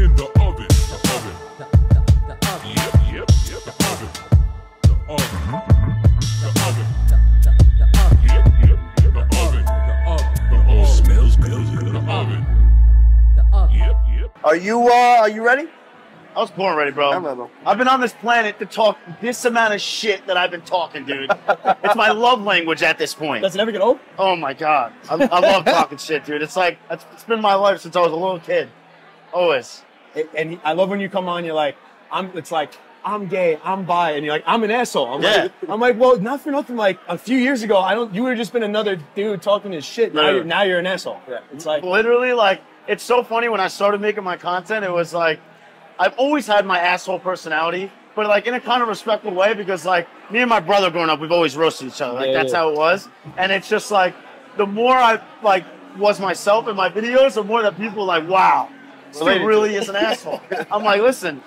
in the oven. The oven. The oven. Yep. The oven. The oven. The oven. Yep. The oven. The oven. Smells good. The oven. The oven. Yep. Are you ready? I was born ready, bro. I'm ready. I've been on this planet to talk this amount of shit that I've been talking, dude. It's my love language at this point. Does it ever get old? Oh my god, I love talking shit, dude. It's like it's been my life since I was a little kid, always. And I love when you come on. You're like, it's like I'm gay, I'm bi, and you're like, I'm an asshole. I'm like, well, not for nothing. Like a few years ago, you would have just been another dude talking his shit. Now you're an asshole. Yeah. It's like literally, like it's so funny when I started making my content. It was like I've always had my asshole personality, but like in a kind of respectful way because like me and my brother growing up, we've always roasted each other. Like that's how it was. And it's just like the more I like was myself in my videos, the more that people are like, wow, this dude really is an asshole. I'm like, listen,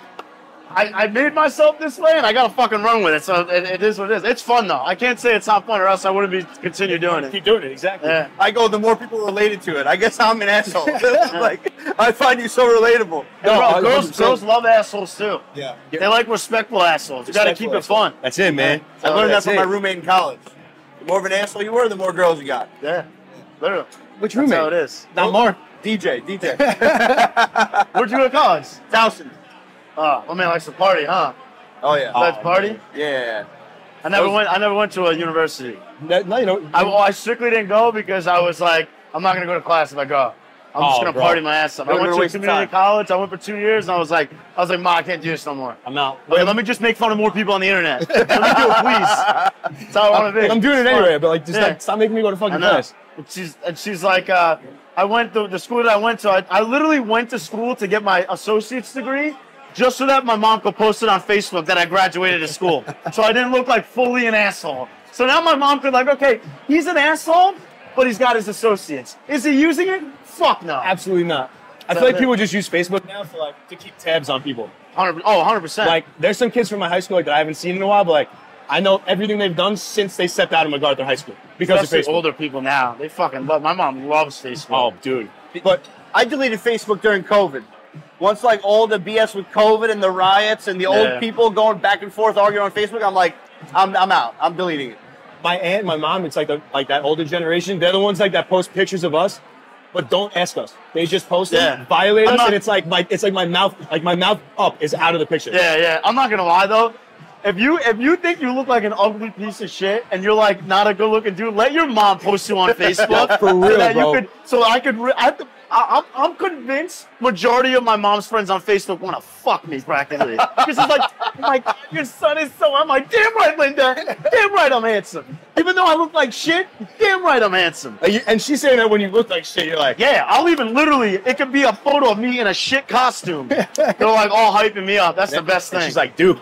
I made myself this way and I gotta fucking run with it. So it is what it is. It's fun though. I can't say it's not fun or else I wouldn't continue doing it. Keep doing it, exactly. Yeah. I go, the more people related to it. I guess I'm an asshole. Like, I find you so relatable. No, girls love assholes too. Yeah. They like respectful assholes. You gotta keep it fun. That's it, man. I learned that from my roommate in college. The more of an asshole you were, the more girls you got. Yeah. Literally. Which roommate? That's how it is. Not Mark. DJ. Where'd you go to college? Towson. Oh, my man likes to party, huh? Oh yeah. Let's party? Yeah. I never went to a university. No, you know. I strictly didn't go because I was like, I'm not gonna go to class if I go. I'm just gonna party my ass off. I went to a community college. I went for 2 years, and I was like, Ma, I can't do this no more. I'm out. Wait, let me just make fun of more people on the internet. Let me do it, please. That's how I want to be. I'm doing it anyway, but like, just like, stop making me go to fucking class. And she's like, I went to the school that I went to. I literally went to school to get my associate's degree, just so that my mom could post it on Facebook that I graduated at school. So I didn't look like fully an asshole. So now my mom could like, okay, he's an asshole, but he's got his associates. Is he using it? Fuck no. Absolutely not. I feel like people just use Facebook now for like to keep tabs on people. 100%. Like there's some kids from my high school like, that I haven't seen in a while, but like I know everything they've done since they stepped out of MacArthur High School because of Facebook. Older people now, they fucking love. My mom loves Facebook. Oh, dude. But I deleted Facebook during COVID. Once like all the BS with COVID and the riots and the old people going back and forth arguing on Facebook, I'm like, I'm out. I'm deleting it. My aunt and my mom, it's like that older generation. They're the ones like that post pictures of us, but don't ask us. They just post it, violate us, and it's like my mouth up is out of the picture. Yeah. I'm not gonna lie though. If you think you look like an ugly piece of shit and you're like not a good looking dude, let your mom post you on Facebook. For real, so bro. I'm convinced majority of my mom's friends on Facebook want to fuck me practically. Because it's like, oh my God, your son is so. I'm like, damn right, Linda. Damn right, I'm handsome. Even though I look like shit, damn right, I'm handsome. And she's saying that when you look like shit, you're like, yeah, I'll even literally, it could be a photo of me in a shit costume. They're like all hyping me up. That's the best thing. She's like, dude.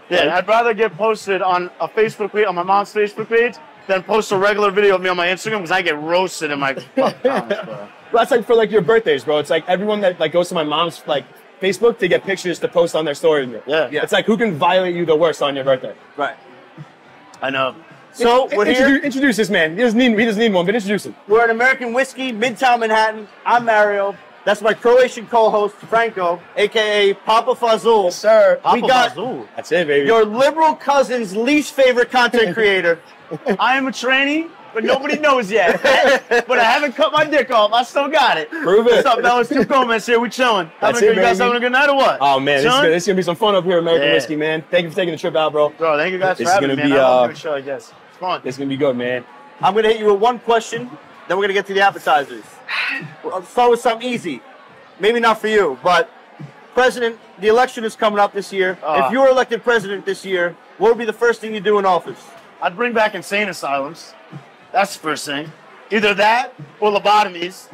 Yeah, I'd rather get posted on a Facebook page, on my mom's Facebook page, than post a regular video of me on my Instagram because I get roasted in my comments, bro. Well, that's like for like your birthdays, bro. It's like everyone that like goes to my mom's like Facebook to get pictures to post on their story. Yeah. It's like who can violate you the worst on your birthday. Right. I know. So we're here. Introduce this man. He doesn't need one, but introduce him. We're at American Whiskey, Midtown Manhattan. I'm Mario. That's my Croatian co-host, Franco, a.k.a. Papa Fazul. Yes, sir. We got That's it, baby. your liberal cousin's least favorite content creator. I am a trainee, but nobody knows yet. But I haven't cut my dick off. I still got it. Prove it. What's up, fellas? Two Gomez here. We chilling. You guys having a good night or what? Oh, man. This is going to be some fun up here at American Whiskey, man. Thank you for taking the trip out, bro. Bro, thank you guys for having me, man. I love doing a show, I guess. It's fun. It's going to be good, man. I'm going to hit you with one question, then we're going to get to the appetizers. I'll start with something easy. Maybe not for you, but the election is coming up this year. If you were elected president this year, what would be the first thing you do in office? I'd bring back insane asylums. That's the first thing. Either that or lobotomies.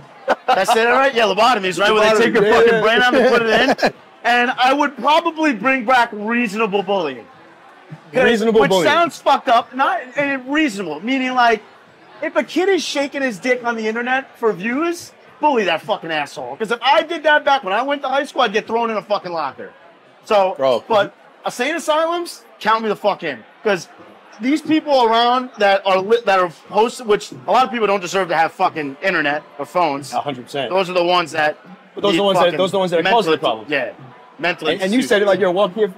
That's it, right? Yeah, lobotomies, right? Where they take your fucking brain out and put it in. And I would probably bring back reasonable bullying. Reasonable bullying. Which sounds fucked up, not reasonable. Meaning like, if a kid is shaking his dick on the internet for views, bully that fucking asshole. Because if I did that back when I went to high school, I'd get thrown in a fucking locker. So, but insane asylums, count me the fuck in. Because these people around that are posted, which a lot of people don't deserve to have fucking internet or phones. 100%. Those are the ones that But those are the ones that are causing the problem. Yeah, mentally. And you said it like you walk here,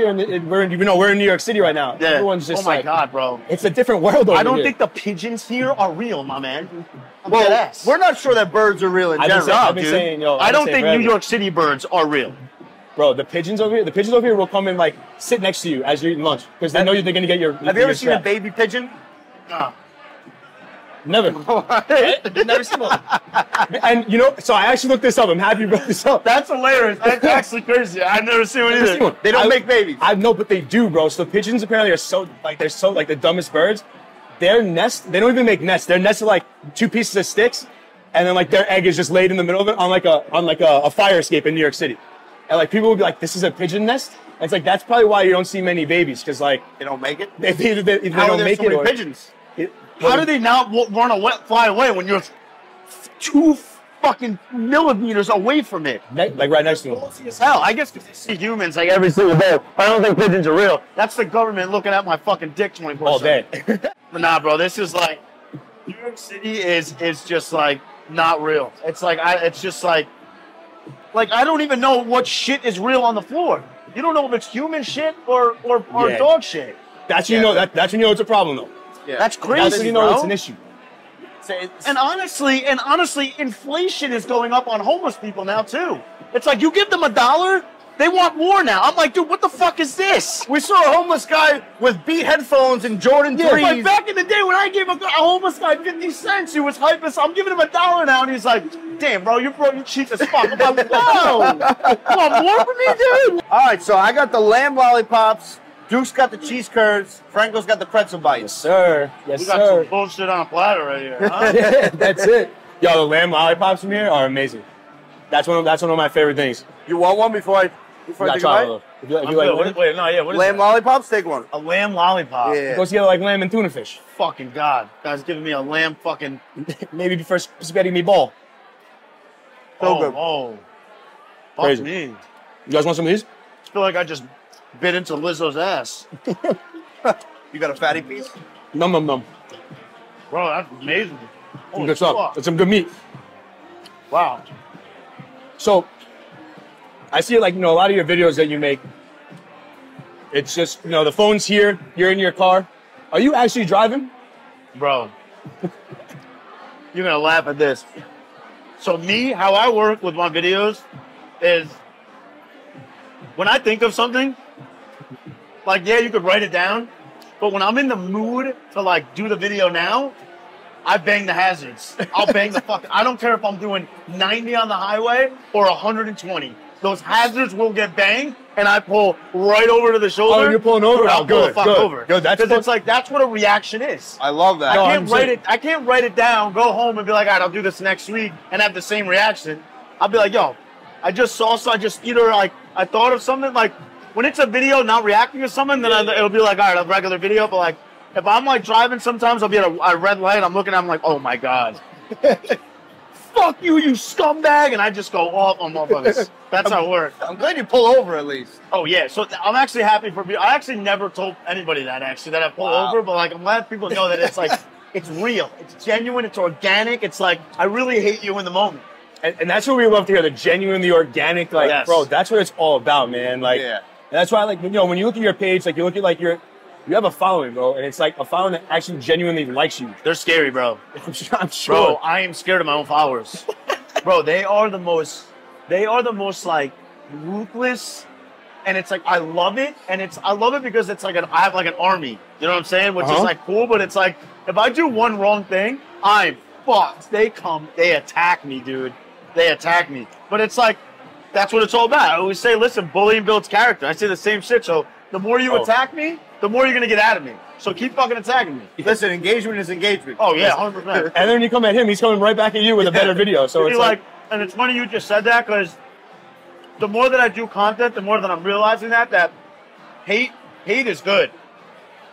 and we're in New York City right now. Yeah. Everyone's just oh my god, bro. It's a different world over I don't here. think the pigeons here are real, my man. Well, we're not sure that birds are real in general. I've been saying, I don't think New York City birds are real. Bro, the pigeons over here will come and like sit next to you as you're eating lunch because they know they're gonna get your. Have you ever seen a baby pigeon? No. Never. Never seen one. And so I actually looked this up. I'm happy you brought this up. That's hilarious. That's actually crazy. I've never seen one either. They don't make babies. I know, but they do, bro. So pigeons apparently are so the dumbest birds. Their nest, they don't even make nests. Their nests are like 2 pieces of sticks, and then like their egg is just laid in the middle of it on like a fire escape in New York City. And like people would be like, "This is a pigeon nest." And it's like that's probably why you don't see many babies because like they don't make it. They How don't are there make so many it. Pigeons? How do they not fly away when you're 2 fucking millimeters away from it? Like right next to them. As hell. I guess because they see humans like every single day. I don't think pigeons are real. That's the government looking at my fucking dick 24/7. All day. But nah, bro, this is like New York City is just like not real. It's like it's just like I don't even know what shit is real on the floor. You don't know if it's human shit or dog shit. That's when you know that's when you know it's a problem though. Yeah. That's crazy. That's when you know bro. it's an issue. And honestly, inflation is going up on homeless people now too. It's like you give them $1, they want more now. I'm like, dude, what the fuck is this? We saw a homeless guy with Beat headphones and Jordan 3s. Like back in the day when I gave a homeless guy 50 cents, he was hype as I'm giving him $1 now, and he's like, damn, bro, you cheap as fuck. I'm like, whoa, you want more from me, dude? All right, so I got the lamb lollipops. Duke's got the cheese curds. Franco's got the pretzel bites. Yes, sir. Yes, We got sir. some bullshit on a platter right here, huh? Yeah, that's it. Yo, the lamb lollipops from here are amazing. That's one of my favorite things. You want one before I take a bite? If you like lamb, Wait, no, yeah, what is Lamb that? lollipops, take one. A lamb lollipop. Yeah. it goes together like lamb and tuna fish. Fucking God. Guy's giving me a lamb fucking... Maybe for spaghetti meatball. So good. Oh. Fuck Crazy. me. You guys want some of these? I feel like I just bit into Lizzo's ass. You got a fatty piece? Num num num. Bro, that's amazing. Some Holy good stuff. fuck. That's some good meat. Wow. So, I see like a lot of your videos that you make. It's just the phone's here. You're in your car. Are you actually driving? Bro. You're going to laugh at this. So me, how I work with my videos is when I think of something, like, yeah, you could write it down, but when I'm in the mood to, like, do the video now, I bang the hazards. I'll bang the fuck. I don't care if I'm doing 90 on the highway or 120. Those hazards will get banged, and I pull right over to the shoulder. Oh, you're pulling over? I'll pull the fuck over. Good. Because it's like, that's what a reaction is. I love that. I can't write it down, go home and be like, all right, I'll do this next week and have the same reaction. I'll be like, yo, I just saw either like I thought of something, like when it's a video not reacting to something, then it'll be like, all right, a regular video. But like if I'm like driving, sometimes I'll be at a red light, I'm looking, I'm like, oh my God. Fuck you, you scumbag, and I just go off on motherfuckers. That's how it works. I'm glad you pull over at least. Oh yeah, so I'm actually happy for I actually never told anybody that I pull over, but like I'm glad people know that it's like it's real, it's genuine, it's organic. It's like I really hate you in the moment. And that's what we love to hear, the genuinely organic, like, Yes. bro, that's what it's all about, man. Like, Yeah. and that's why, like, when you look at your page, like, you look at, like, you have a following, bro, and it's like a following that actually genuinely likes you. They're scary, bro. I'm sure. Bro, I am scared of my own followers. Bro, they are the most like ruthless, and it's like I love it, because it's like I have like an army. You know what I'm saying? Which is like cool, but it's like if I do one wrong thing, I'm fucked. They attack me, dude. They attack me. But it's like that's what it's all about. I always say, listen, bullying builds character. I say the same shit. So the more you attack me, the more you're gonna get out of me. So keep fucking attacking me. Listen, engagement is engagement. Oh yeah, 100%. And then when you come at him, he's coming right back at you with a better video. So it's like, and it's funny you just said that, because the more that I do content, the more that I'm realizing that hate is good.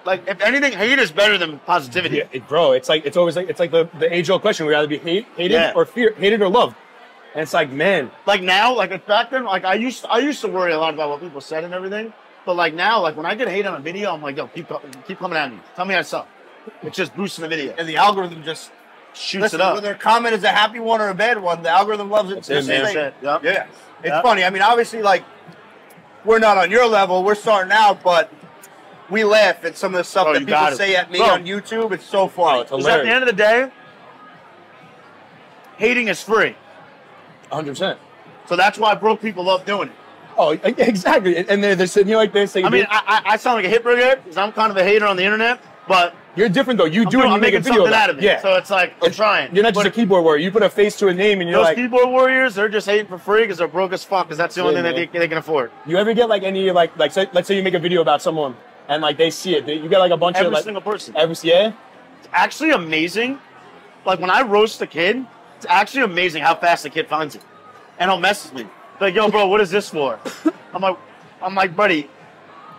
Like if anything, hate is better than positivity. yeah, bro, it's like the age-old question: we either be hated Yeah. or hated or loved. And it's like, man, Like now, like back then, like I used to worry a lot about what people said and everything. But like now, like when I get hate on a video, I'm like, yo, keep coming at me. Tell me I suck. It's just boosting the video. And the algorithm just shoots Listen, it up. whether a comment is a happy one or a bad one, the algorithm loves it. That's it, man. That's it. Yep. Yeah. It's funny. I mean, obviously, like, we're not on your level. We're starting out, but we laugh at some of the stuff that people say at me on YouTube. It's so funny. It's Because at the end of the day, hating is free. 100%. So that's why broke people love doing it. Oh, exactly. And they're sitting here like this. I mean, I sound like a hypocrite because I'm kind of a hater on the internet, but you're different though. You do it. I'm making something out of it. Yeah. So it's like I'm trying. You're not just a keyboard warrior. You put a face to a name, and you're those like keyboard warriors. They're just hating for free because they're broke as fuck. Because that's the only thing that they can afford. You ever get like any like say, let's say you make a video about someone and like they see it, you get like a bunch of every single person. Yeah. It's actually amazing. Like when I roast a kid, it's actually amazing how fast the kid finds it, and he'll message me like, "Yo, bro, what is this for?" I'm like, buddy,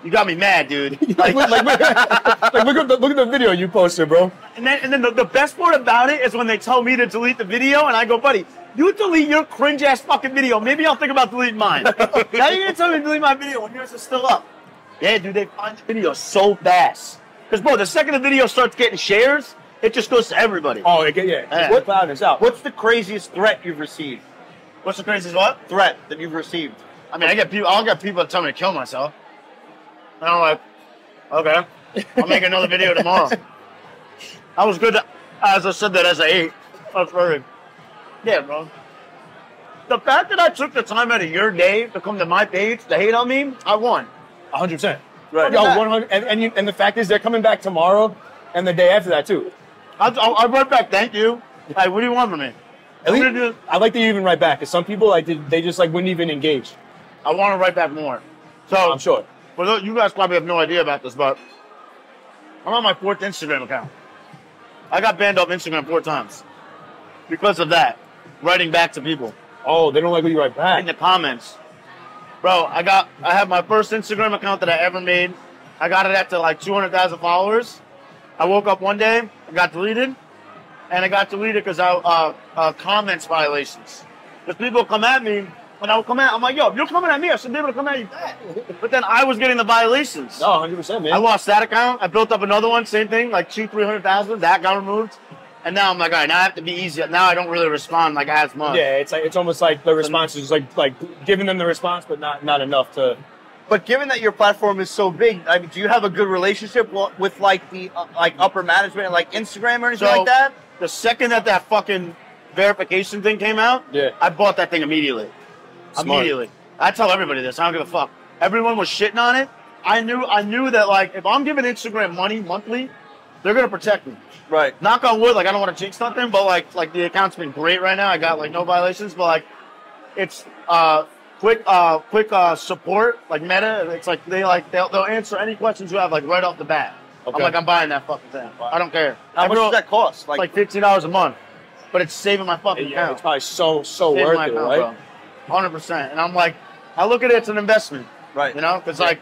you got me mad, dude. Like, look at the video you posted, bro. And then the best part about it is when they tell me to delete the video, and I go, buddy, you delete your cringe ass fucking video. Maybe I'll think about deleting mine. Now you're gonna tell me to delete my video when yours is still up. Yeah, dude, they find the video so fast. Because, bro, the second the video starts getting shares, it just goes to everybody. Oh, yeah. What cloud is out? What's the craziest threat you've received? What's the craziest what? Threat that you've received. I mean, I'll get people that tell me to kill myself. And I'm like, okay, I'll make another video tomorrow. I was good, as I said that as I ate. That's very, yeah, bro. The fact that I took the time out of your day to come to my page to hate on me, I won. 100%. Right. Yo, 100. And the fact is, they're coming back tomorrow and the day after that too. I'll write back, thank you. Like, what do you want from me? At least, I like that you even write back, because some people they just like wouldn't even engage. I want to write back more. So I'm sure. Well, you guys probably have no idea about this, but I'm on my 4th Instagram account. I got banned off Instagram 4 times because of that. Writing back to people. Oh, they don't like when you write back. In the comments. Bro, I have my first Instagram account that I ever made. I got it up to like 200,000 followers. I woke up one day, it got deleted. And it got deleted because comments violations. Because people come at me, and I would come at, I'm like, yo, if you're coming at me, I should be able to come at you back. But then I was getting the violations. No, 100%, man. I lost that account. I built up another one, same thing, like 300,000. That got removed. And now I'm like, all right, now I have to be easy. Now I don't really respond like as much. Yeah, it's almost like the response is like giving them the response, but not enough to. But given that your platform is so big, I mean, do you have a good relationship with like the like upper management, like Instagram or anything like that? The second that fucking verification thing came out, I bought that thing immediately. Smart. Immediately. I tell everybody this. I don't give a fuck. Everyone was shitting on it. I knew that, like, if I'm giving Instagram money monthly, they're gonna protect me. Right. Knock on wood. Like, I don't want to jinx nothing, but like the account's been great right now. I got like no violations, but like, it's quick support, like Meta. It's like they'll answer any questions you have like right off the bat. Okay. I'm like, I'm buying that fucking thing. I don't care. How much does that cost? Like $15 a month, but it's saving my fucking account. It's probably so worth it, right? 100%. And I'm like, I look at it as an investment, right? You know, because like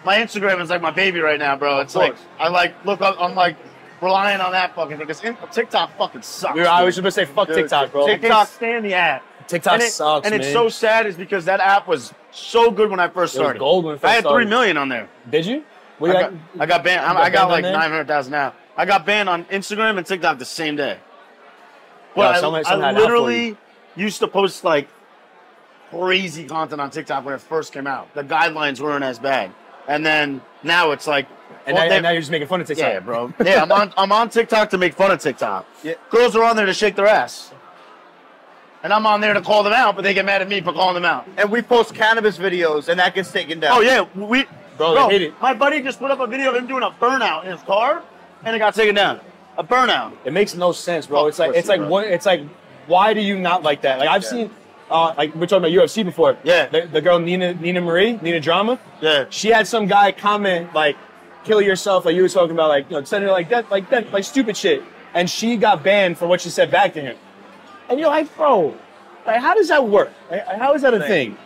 my Instagram is like my baby right now, bro. It's like I'm like relying on that fucking thing because TikTok fucking sucks. I was just gonna say fuck TikTok, bro. TikTok, I can't stand the app. TikTok sucks, and it's so sad is because that app was so good when I first started. It was gold when it first I had 3 started. million on there. Did you? I got banned. I got like 900,000 now. I got banned on Instagram and TikTok the same day. But I literally used to post like crazy content on TikTok when it first came out. The guidelines weren't as bad, and then now it's like. And now you're just making fun of TikTok. Yeah, bro. Yeah, I'm on TikTok to make fun of TikTok. Yeah. Girls are on there to shake their ass. And I'm on there to call them out, but they get mad at me for calling them out. And we post cannabis videos, and that gets taken down. Oh, yeah. Bro, they hate it. My buddy just put up a video of him doing a burnout in his car, and it got taken down. A burnout. It makes no sense, bro. It's like, why do you not like that? Like, I've seen, like, we're talking about UFC before. Yeah. The girl, Nina Drama. Yeah. She had some guy comment, like, kill yourself, like you were talking about, like, you know, send her like that, like stupid shit. And she got banned for what she said back to him. And you're like, bro, like, how does that work? How is that a thing?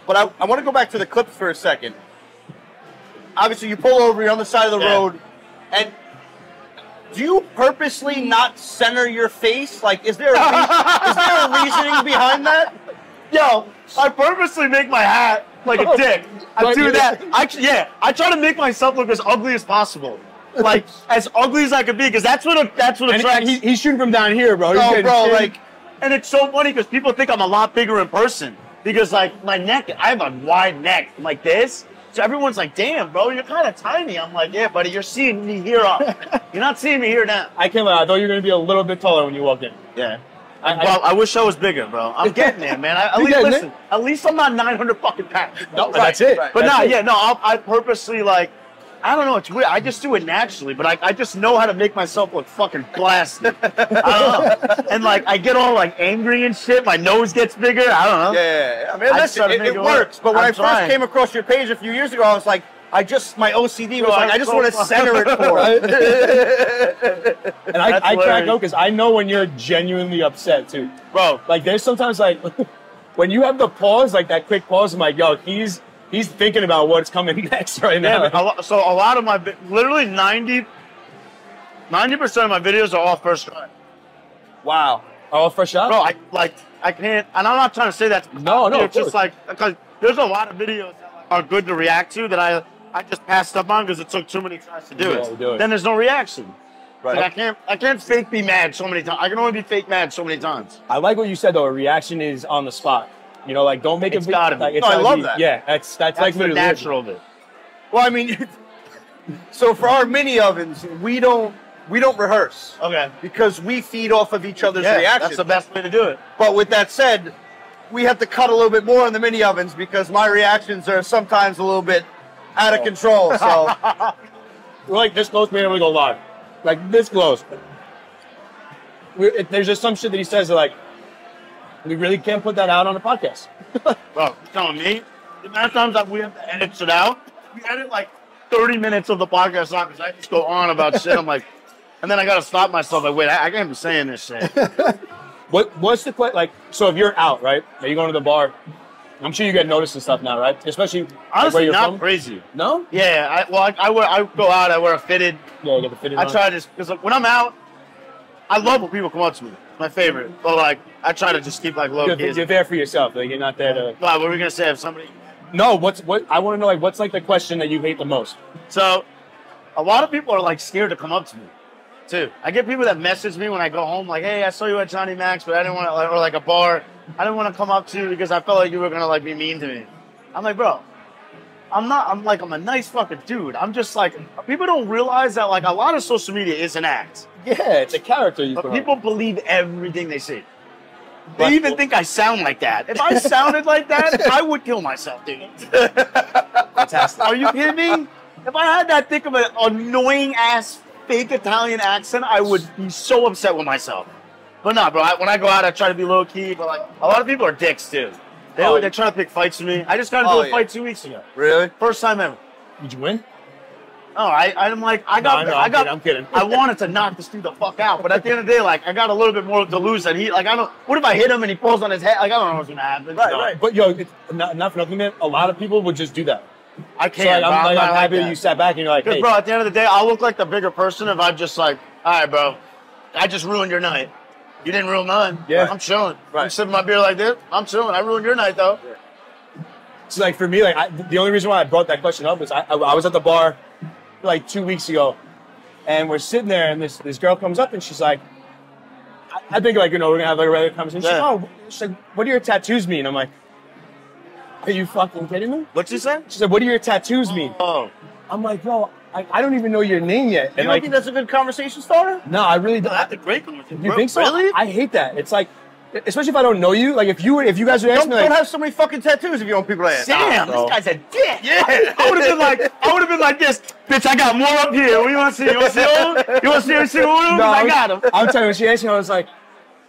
But I want to go back to the clips for a second. Obviously, you pull over, you're on the side of the road, and do you purposely not center your face? Like, is there a reasoning behind that? Yo, I purposely make my hat like a dick. I do that. I try to make myself look as ugly as possible. like as ugly as I could be, because that's what attracts. He's shooting from down here, bro. No, bro, like, and it's so funny because people think I'm a lot bigger in person. Because like my neck, I have a wide neck like this. So everyone's like, damn, bro, you're kind of tiny. I'm like, yeah, buddy, you're seeing me here up. You're not seeing me here now. I can't lie. I thought you were going to be a little bit taller when you walked in. Yeah. I wish I was bigger, bro. I'm getting there, man. At least I'm not 900 fucking pounds. No, that's it. Right. But I purposely, like, I don't know, it's weird. I just do it naturally, but I just know how to make myself look fucking blasted. I don't know. And, like, I get all, like, angry and shit. My nose gets bigger. I don't know. Yeah. I mean, listen, it works. But when I first came across your page a few years ago, I was like, my OCD was like, I just want to center it for it. And I crack up because I know when you're genuinely upset, too. Bro. Like, there's sometimes, like, when you have the pause, like, that quick pause, I'm like, yo, he's thinking about what's coming next right now. Yeah, so a lot of my, literally 90% of my videos are all first try. Wow. All first shot? Bro, I can't, and I'm not trying to say that. No, it's just like, because there's a lot of videos that are good to react to that I just passed up on because it took too many tries to do it. Then there's no reaction. Right. Like I can't fake be mad so many times. I can only be fake mad so many times. I like what you said though. A reaction is on the spot. You know, like don't make it's gotta be. Like, I love that. Yeah, that's like the natural of it. Well, I mean, so for our mini ovens, we don't rehearse. Okay. Because we feed off of each other's reactions. That's the best way to do it. But with that said, we have to cut a little bit more on the mini ovens because my reactions are sometimes a little bit out of control. So we're like this close, being able to go live, like this close. There's just some shit that he says that like we really can't put that out on a podcast. Bro, you telling me? The amount of times that we have to edit shit out, we edit like 30 minutes of the podcast out because I just go on about shit. I'm like, and then I gotta stop myself. Like, wait, I can't be saying this shit. What's the question? Like, so if you're out, right? Are you going to the bar? I'm sure you get noticed and stuff now, right? Especially honestly, where you're not from. crazy. No? Yeah, I go out. I wear a fitted. Yeah, you get the fitted. I try to because like, when I'm out, I love when people come up to me. It's my favorite. But like, I try to just keep like low key. You're there for yourself. Like, you're not there to. What were we gonna say? If somebody. No, what I want to know, like, what's like the question that you hate the most? So, a lot of people are like scared to come up to me, too. I get people that message me when I go home, like, "Hey, I saw you at Johnny Mac's, but I didn't want to," or like a bar. I didn't want to come up to you because I felt like you were gonna like be mean to me. I'm like, bro, I'm not. I'm a nice fucking dude. I'm just like, people don't realize that like a lot of social media is an act. Yeah, it's a character you But put people on. believe everything they see. They even think I sound like that. If I sounded like that, I would kill myself, dude. Fantastic. Are you kidding me? If I had that thick of an annoying ass fake Italian accent, I would be so upset with myself. But nah, bro. When I go out, I try to be low key. But like, a lot of people are dicks too. They try to pick fights with me. I just got to do a fight 2 weeks ago. Really? First time ever. Did you win? No, I'm like, I'm kidding. I wanted to knock this dude the fuck out, but at the end of the day, like, I got a little bit more to lose than he. Like, what if I hit him and he falls on his head? Like, I don't know what's gonna happen. Right. But yo, it's not for nothing, man. A lot of people would just do that. I can't. So, I'm happy that you sat back and you're like, because, hey. bro, at the end of the day, I'll look like the bigger person if I'm just like, all right, bro, I just ruined your night. You didn't ruin mine. Yeah. I'm chilling. Right. I'm sipping my beer like this. I'm chilling. I ruined your night, though. Yeah. So like for me, like the only reason why I brought that question up is I was at the bar like 2 weeks ago, and we're sitting there, and this girl comes up and she's like, I think like, you know, we're gonna have like a regular conversation. Yeah. She's like, what do your tattoos mean? I'm like, are you fucking kidding me? What'd she say? She said, what do your tattoos mean? Oh. I'm like, bro, I don't even know your name yet. And You don't like, think that's a good conversation starter? no, I really don't. That's a great conversation. You think so? Really? I hate that. It's like, especially if I don't know you. Like if you guys would ask me, like, Don't have so many fucking tattoos if you want people to ask. Damn, bro. this guy's a dick. Yeah. I would have been like this. Bitch, I got more up here. What do you want to see? You want to see all? You want to see every single one of them? No, I got them. I'm telling you, when she asked me, I was like,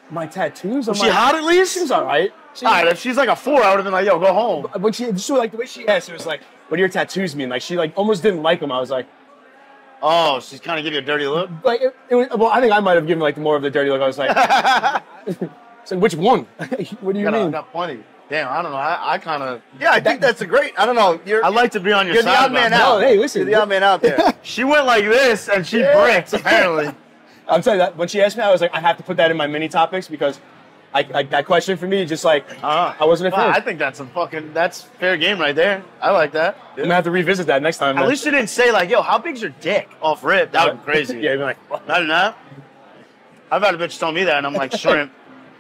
my tattoos? I'm Was she like, hot at least? She was all right. All right, if she's like a 4, I would have been like, yo, go home. When she, so like the way she asked, it was like, what do your tattoos mean? Like she like almost didn't like them. I was like, Oh, she's kind of giving you a dirty look? like it was, well, I think I might have given like more of the dirty look. I was like, so which one? What do you mean? Got plenty. Damn, I don't know. I kind of... Yeah, I think that's a great. I don't know. I like to be on your You're side. the odd man about out. No, hey, listen. You're the odd man out there. She went like this, and she bricked, apparently. I'm telling you that when she asked me, I was like, I have to put that in my mini topics because Like that question for me, just like I wasn't a fan. I think that's fair game right there. I like that. I'm gonna have to revisit that next time. At least you didn't say like, yo, how big's your dick off rip? That would be crazy. Yeah, you'd be like, what? Not enough. I've had a bitch tell me that, and I'm like, shrimp.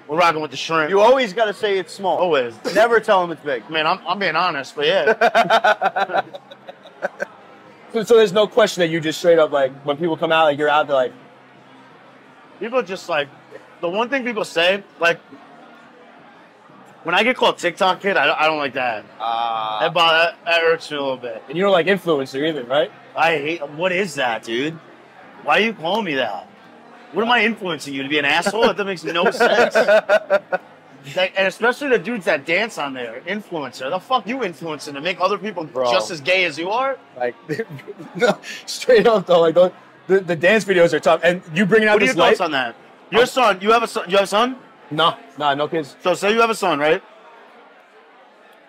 We're rocking with the shrimp. You always got to say it's small. Always. Never tell them it's big. Man, I'm being honest, but yeah. So there's no question that you just straight up like when people come out, like you're out there like. People just like, the one thing people say, like, when I get called TikTok kid, I don't like that. That irks me a little bit. And you don't like influencer either, right? I hate, what is that, dude? Why are you calling me that? What am I influencing you, to be an asshole? That makes no sense. Like, and especially the dudes that dance on there, influencer. The fuck you influencing to make other people just as gay as you are? Like, no, straight up though, like the dance videos are tough. And you bringing out what are your thoughts on that? Your son, you have a son? You have a son? No kids. So say you have a son, right?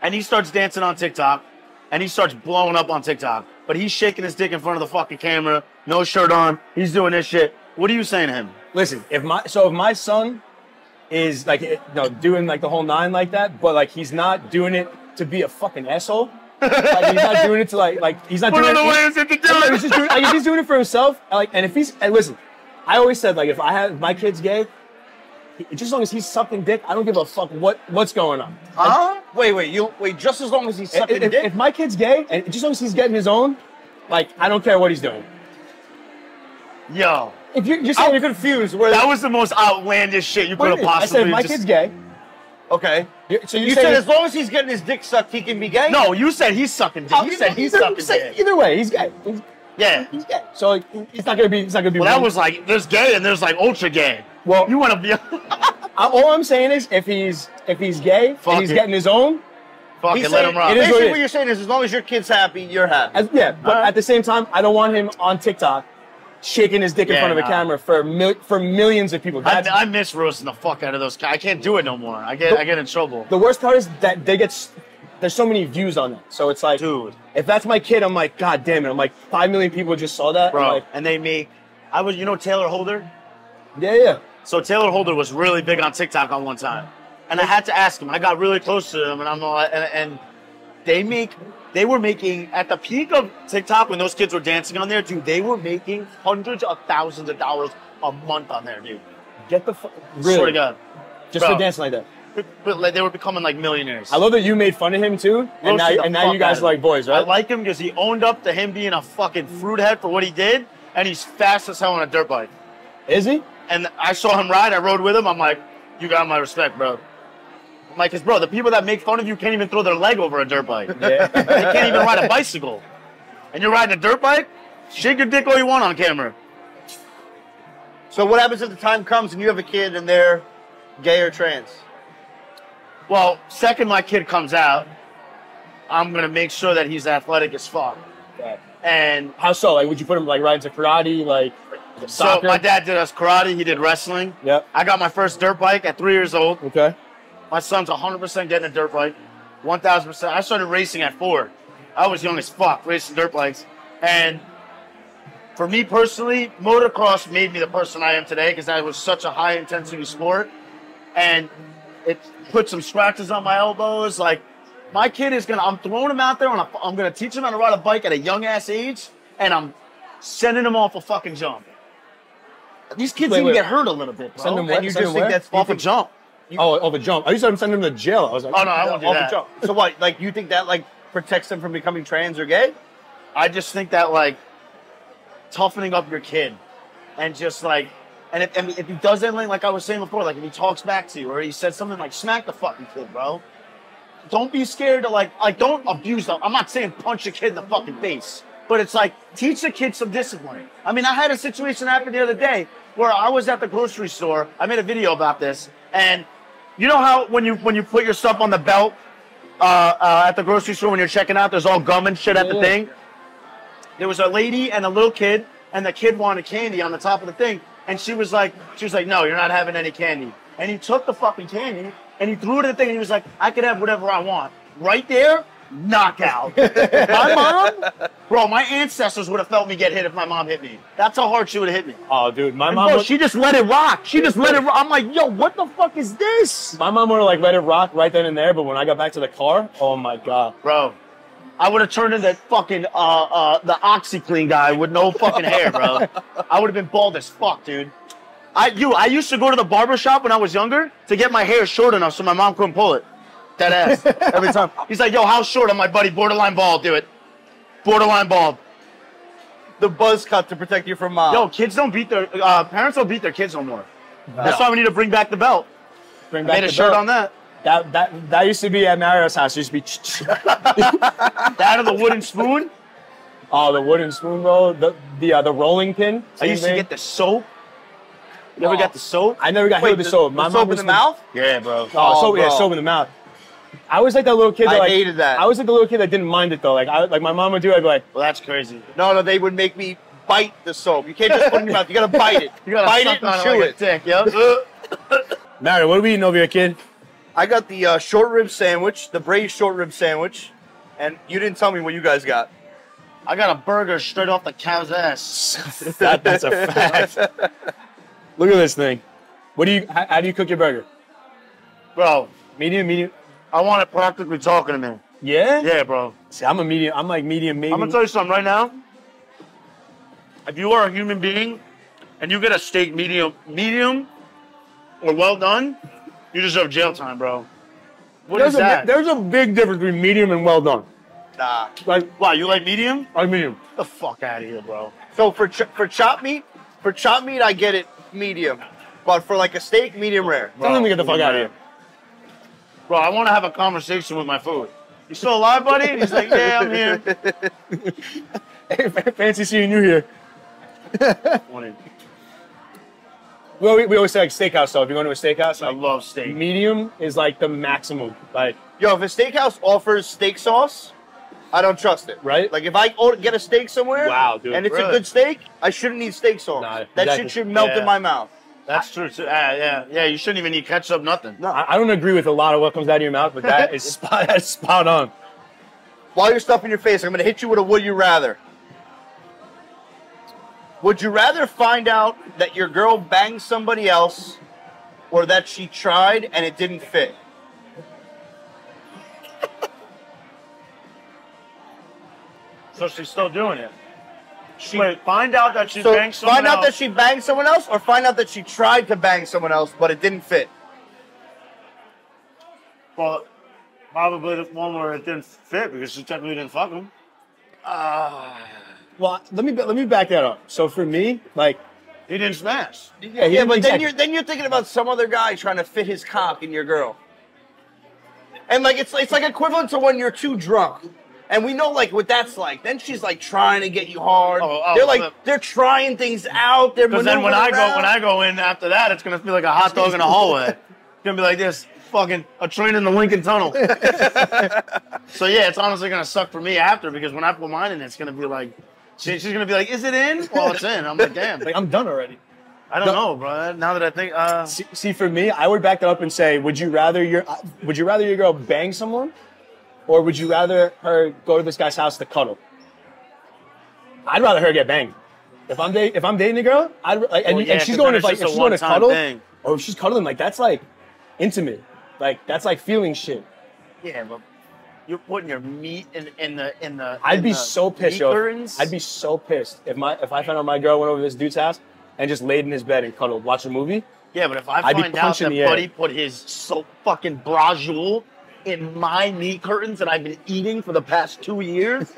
And he starts dancing on TikTok, and he starts blowing up on TikTok, but he's shaking his dick in front of the fucking camera, no shirt on. He's doing this shit. What are you saying to him? Listen, if my son is like, doing like the whole 9 like that, but like he's not doing it to be a fucking asshole. Like he's not doing it to like he's not doing it. He's just doing, like, if he's doing it for himself. And if listen, I always said like if my kid's gay, just as long as he's sucking dick, I don't give a fuck what's going on. Wait, just as long as he's sucking dick? If my kid's gay, and just as long as he's getting his own, like I don't care what he's doing. Yo. If you're saying you're confused, that was the most outlandish shit you could have possibly. I said if my kid's gay. Okay. So you said as long as he's getting his dick sucked, he can be gay? No, you said he's sucking dick. You said he's sucking dick. Either way, he's gay. Yeah. He's gay. So it's not gonna be. Well, that was like there's gay and there's like ultra gay. Well, you want to be. All I'm saying is if he's gay and he's getting his own. Fucking let him rock. Basically, what you're saying is as long as your kid's happy, you're happy. But at the same time, I don't want him on TikTok shaking his dick in front of a camera for millions of people. I miss roasting the fuck out of those guys. I can't do it no more. I get in trouble. The worst part is that there's so many views on that. So it's like, dude, if that's my kid, I'm like, God damn it. I'm like, 5 million people just saw that. Bro, like, and they make, Taylor Holder? Yeah. So Taylor Holder was really big on TikTok on one time. And I had to ask him. I got really close to them, and I'm like, and they were making, at the peak of TikTok when those kids were dancing on there, dude, they were making hundreds of thousands of dollars a month on there, dude. Get the fuck. Really? Swear to God. Just for dancing like that. But like, they were becoming like millionaires. I love that you made fun of him too, and now you guys are like boys, right? I like him because he owned up to him being a fucking fruit head for what he did, and he's fast as hell on a dirt bike. Is he? And I saw him ride. I rode with him. I'm like, you got my respect, bro. I'm like, bro, the people that make fun of you can't even throw their leg over a dirt bike. Yeah. They can't even ride a bicycle. And you're riding a dirt bike? Shake your dick all you want on camera. So what happens if the time comes and you have a kid and they're gay or trans? Well, second my kid comes out, I'm going to make sure that he's athletic as fuck. Okay. And how so? Like, would you put him like right into karate, like soccer? So my dad did us karate. He did wrestling. Yep. I got my first dirt bike at 3 years old. Okay. My son's 100% getting a dirt bike. 1,000%. I started racing at 4. I was young as fuck, racing dirt bikes. And for me personally, motocross made me the person I am today because that was such a high-intensity sport. And it put some scratches on my elbows. Like, my kid is going to, I'm throwing him out there, and I'm going to teach him how to ride a bike at a young-ass age, and I'm sending him off a fucking jump. These kids even get hurt a little bit, bro. Send them and you just think that's off a jump. Off a jump. I used to send him to jail. I was like, oh, no, I won't do off that. a jump. So what, like, you think that, like, protects them from becoming trans or gay? I just think that, like, toughening up your kid and just, like, and if he does anything, like I was saying before, like, if he talks back to you or he says something like, smack the fucking kid, bro. Don't be scared to, like, don't abuse them. I'm not saying punch a kid in the fucking face, but it's like, teach the kid some discipline. I mean, I had a situation happen the other day where I was at the grocery store. I made a video about this, and you know how when you put your stuff on the belt at the grocery store when you're checking out, there's all gum and shit at the thing? There was a lady and a little kid, and the kid wanted candy on the top of the thing, and she was like, no, you're not having any candy. And he took the fucking candy, and he threw it in the thing, and he was like, I could have whatever I want. Right there, knockout. My mom, bro, my ancestors would have felt me get hit if my mom hit me. That's how hard she would have hit me. Oh, dude, my And mom. bro, she just let it rock. She just let it rock. I'm like, yo, what the fuck is this? My mom would have like let it rock right then and there, but when I got back to the car, oh my god, Bro, I would have turned into fucking the OxyClean guy with no fucking hair, bro. I would have been bald as fuck, dude. I used to go to the barber shop when I was younger to get my hair short enough so my mom couldn't pull it. That ass. Every time. He's like, yo, how short? I'm like, buddy, borderline bald, do it. Borderline bald. The buzz cut to protect you from mom. Yo, kids don't beat their, parents don't beat their kids no more. That's why we need to bring back the belt. bring I back made a the shirt belt. on that. That used to be at Mario's house. It used to be. That and the wooden spoon. Oh, the wooden spoon, bro. The rolling pin. I used to get the soap. You ever got the soap? I never got hit Wait, with the soap. My the mom soap in was the mouth? Yeah, bro. Oh, soap, yeah, bro. soap in the mouth. I was like that little kid. That, I like, hated that. I was like the little kid that didn't mind it though. Like my mom would do. I'd be like, Well, that's crazy. No, they would make me bite the soap. You can't just put it in your mouth. You gotta bite it. You gotta bite suck it and on chew like it. a dick, yep. Mario, what are we eating over here, kid? I got the short rib sandwich, the braised short rib sandwich, and you didn't tell me what you guys got. I got a burger straight off the cow's ass. That's a fact. Look at this thing. What do you? How do you cook your burger? Bro, Medium. I want it practically talking to me. Yeah. Yeah, bro. See, I'm a medium. I'm like medium, maybe. I'm gonna tell you something right now. If you are a human being and you get a steak medium or well done, you deserve jail time, bro. What is that? There's a big difference between medium and well done. Nah. Like, Wow, you like medium? I medium. Get the fuck out of here, bro. So for chopped meat, I get it medium, but for like a steak, medium rare. Tell them to get the fuck out of here. Bro, I want to have a conversation with my food. You still alive, buddy? And he's like, yeah, I'm here. Hey, fancy seeing you here. Morning. Well, we always say like steakhouse. So if you're going to a steakhouse, I like love steak. medium is like the maximum. Like, Yo, if a steakhouse offers steak sauce, I don't trust it. Right? Like if I get a steak somewhere, Wow, dude. and it's a Really? good steak, I shouldn't need steak sauce. Nah, that exactly. shit should melt Yeah. in my mouth. That's true, too. Yeah, you shouldn't even need ketchup, nothing. No. I don't agree with a lot of what comes out of your mouth, but that is that's spot on. While you're stuffing your face, I'm gonna hit you with a would you rather. Would you rather find out that your girl banged somebody else, or that she tried and it didn't fit? So she's still doing it. Wait, find out that she So banged someone find out else. that she banged someone else, or find out that she tried to bang someone else but it didn't fit. Well, probably the one where it didn't fit because she technically didn't fuck him. Well, let me back that up. So for me, like, He didn't smash. Yeah, but then you're thinking about some other guy trying to fit his cock in your girl. And like it's like equivalent to when you're too drunk. And we know like what that's like. Then she's like trying to get you hard. They're trying things out. They're Because then when I go in after that, it's gonna feel like a hot dog in a hallway. It's gonna be like this, fucking a train in the Lincoln Tunnel. So yeah, it's honestly gonna suck for me after because when I put mine in, it's gonna be like, she's gonna be like, "Is it in?" Well, it's in. I'm like, damn. like I'm done already. I don't know, bro. Now that I think, See, for me, I would back that up and say, would you rather your girl bang someone, or would you rather her go to this guy's house to cuddle? I'd rather her get banged. If I'm dating a girl, and she's going to she's going to cuddle, or if she's cuddling, like that's like intimate, like that's like feeling shit. yeah, but you're putting your meat in the. I'd be so pissed, yo. curtains. I'd be so pissed if I found out my girl went over to this dude's house and just laid in his bed and cuddled, watched a movie. Yeah, but if I I'd be find out punching that the air. Buddy put his so fucking brajul in my meat curtains that I've been eating for the past 2 years,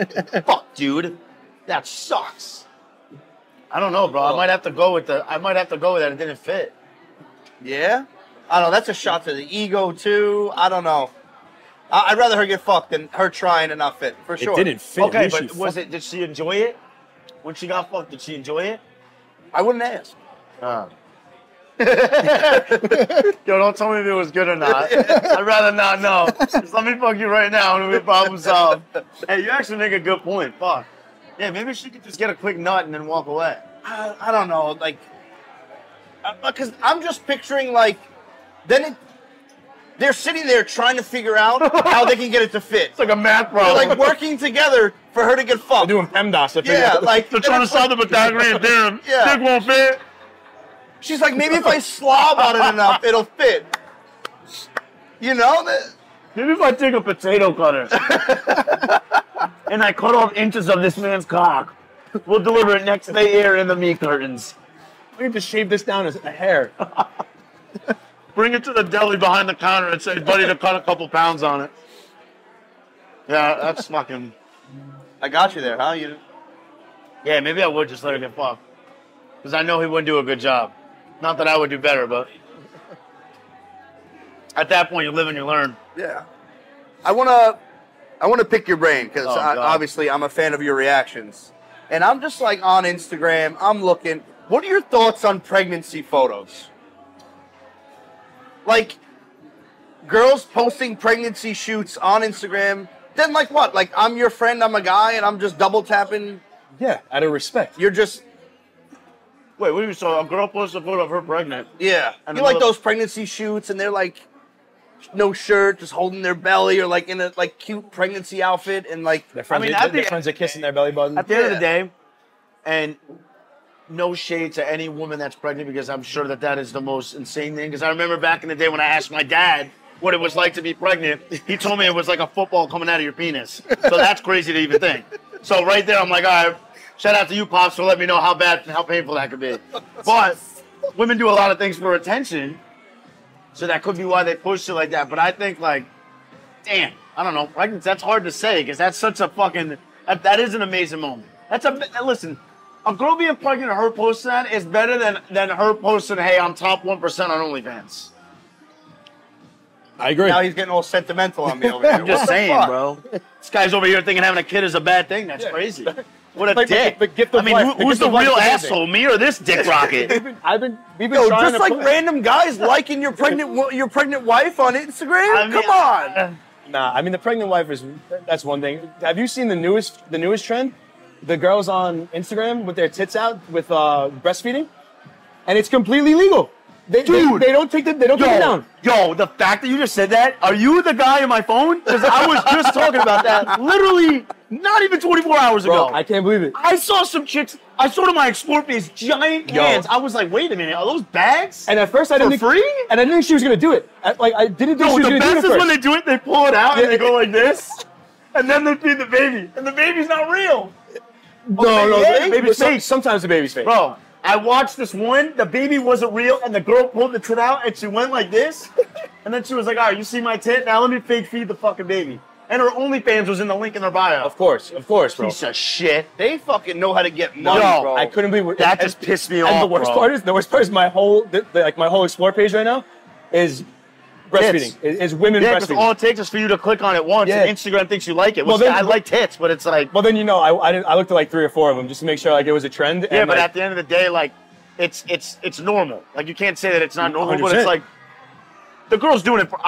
fuck, dude, that sucks. I don't know, bro. I might have to go with that. It didn't fit. Yeah? I don't know. That's a shot to the ego, too. I don't know. I'd rather her get fucked than her trying and not fit, for sure. It didn't fit. Okay, You should but did she enjoy it? When she got fucked, did she enjoy it? I wouldn't ask. Yo, don't tell me if it was good or not. I'd rather not know. Just let me fuck you right now and it'll be problem solved. Hey, you actually make a good point. Fuck. Yeah, maybe she could just get a quick nut and then walk away. I don't know. Like, because I'm just picturing, like, then they're sitting there trying to figure out how they can get it to fit. It's like a math They're problem. like working together for her to get fucked. They're doing PEMDAS. To figure Yeah, out- like They're trying to solve the Pythagorean theorem. Yeah. Dick won't fit. she's like, maybe if I slob on it enough, it'll fit. You know that. Maybe if I take a potato cutter and I cut off inches of this man's cock, we'll deliver it next day air in the meat curtains. We need to shave this down as a hair. Bring it to the deli behind the counter and say, buddy, to cut a couple pounds on it. Yeah, that's fucking... I got you there, huh? Yeah, maybe I would just let her get fucked. Because I know he wouldn't do a good job. Not that I would do better, but... At that point, you live and you learn. Yeah. I wanna pick your brain because God. obviously I'm a fan of your reactions, and I'm just like on Instagram. I'm looking. What are your thoughts on pregnancy photos? Like girls posting pregnancy shoots on Instagram. Then like what? Like I'm your friend. I'm a guy, and I'm just double tapping. Yeah, out of respect. You're just Wait, what do you saw? A girl posted a photo of her pregnant. yeah. And You like another- those pregnancy shoots, and they're like no shirt, just holding their belly, or like in a like cute pregnancy outfit, and like Their friends, I mean, their at the- friends are kissing their belly button. At the end of Yeah. the day, and no shade to any woman that's pregnant because I'm sure that is the most insane thing. Because I remember back in the day when I asked my dad what it was like to be pregnant, he told me it was like a football coming out of your penis. So that's crazy to even think. So right there, I'm like, all right, shout out to you, Pops, for letting me know how bad and how painful that could be. But women do a lot of things for attention. So that could be why they push it like that. But I think, like, damn, I don't know. Pregnancy, that's hard to say because that's such a fucking, that is an amazing moment. Listen, a girl being pregnant and her posting that is better than her posting, hey, I'm top 1% on OnlyFans. I agree. now he's getting all sentimental on me over here. I'm just What the saying, fuck? bro. This guy's over here thinking having a kid is a bad thing. That's crazy. What a Like, dick. the gift of I mean, life. The who's gift the of life real is amazing. asshole, me or this dick rocket? We've been Yo, trying just to like put- random guys liking your pregnant wife on Instagram. I mean, Come on. Nah, I mean the pregnant wife that's one thing. Have you seen the newest trend? The girls on Instagram with their tits out with breastfeeding, and it's completely legal. They don't take it down. Yo, the fact that you just said that, are you the guy on my phone? Because I was just talking about that literally not even 24 hours ago. Bro, I can't believe it. I saw some chicks, I saw to my Explore page giant Yo. cans. I was like, wait a minute, are those bags? And at first I didn't For think, free? and I didn't think she was gonna do it. I didn't think No, she was the gonna do best it is at when first. they do it, they pull it out and they go like this, and then they feed the baby, and the baby's not real. No, yeah, the baby's fake. Sometimes the baby's fake. Bro, I watched this one, the baby wasn't real, and the girl pulled the tit out, and she went like this, and then she was like, all right, you see my tit? Now let me fake feed the fucking baby. And her OnlyFans was in the link in her bio. Of course, bro. Piece of shit. They fucking know how to get money, Yo, bro. I couldn't believe it. That just pissed me And off, the worst part is my whole my whole Explore page right now is breastfeeding. Is women Yeah, because breastfeeding. all it takes is for you to click on it once, Yeah. and Instagram thinks you like it. Well, Which then- I like tits, but it's like, Well, then I looked at like 3 or 4 of them just to make sure like it was a trend. yeah, and, but like, at the end of the day, like, it's normal. Like, you can't say that it's not normal, but 100%. it's like, the girl's doing it for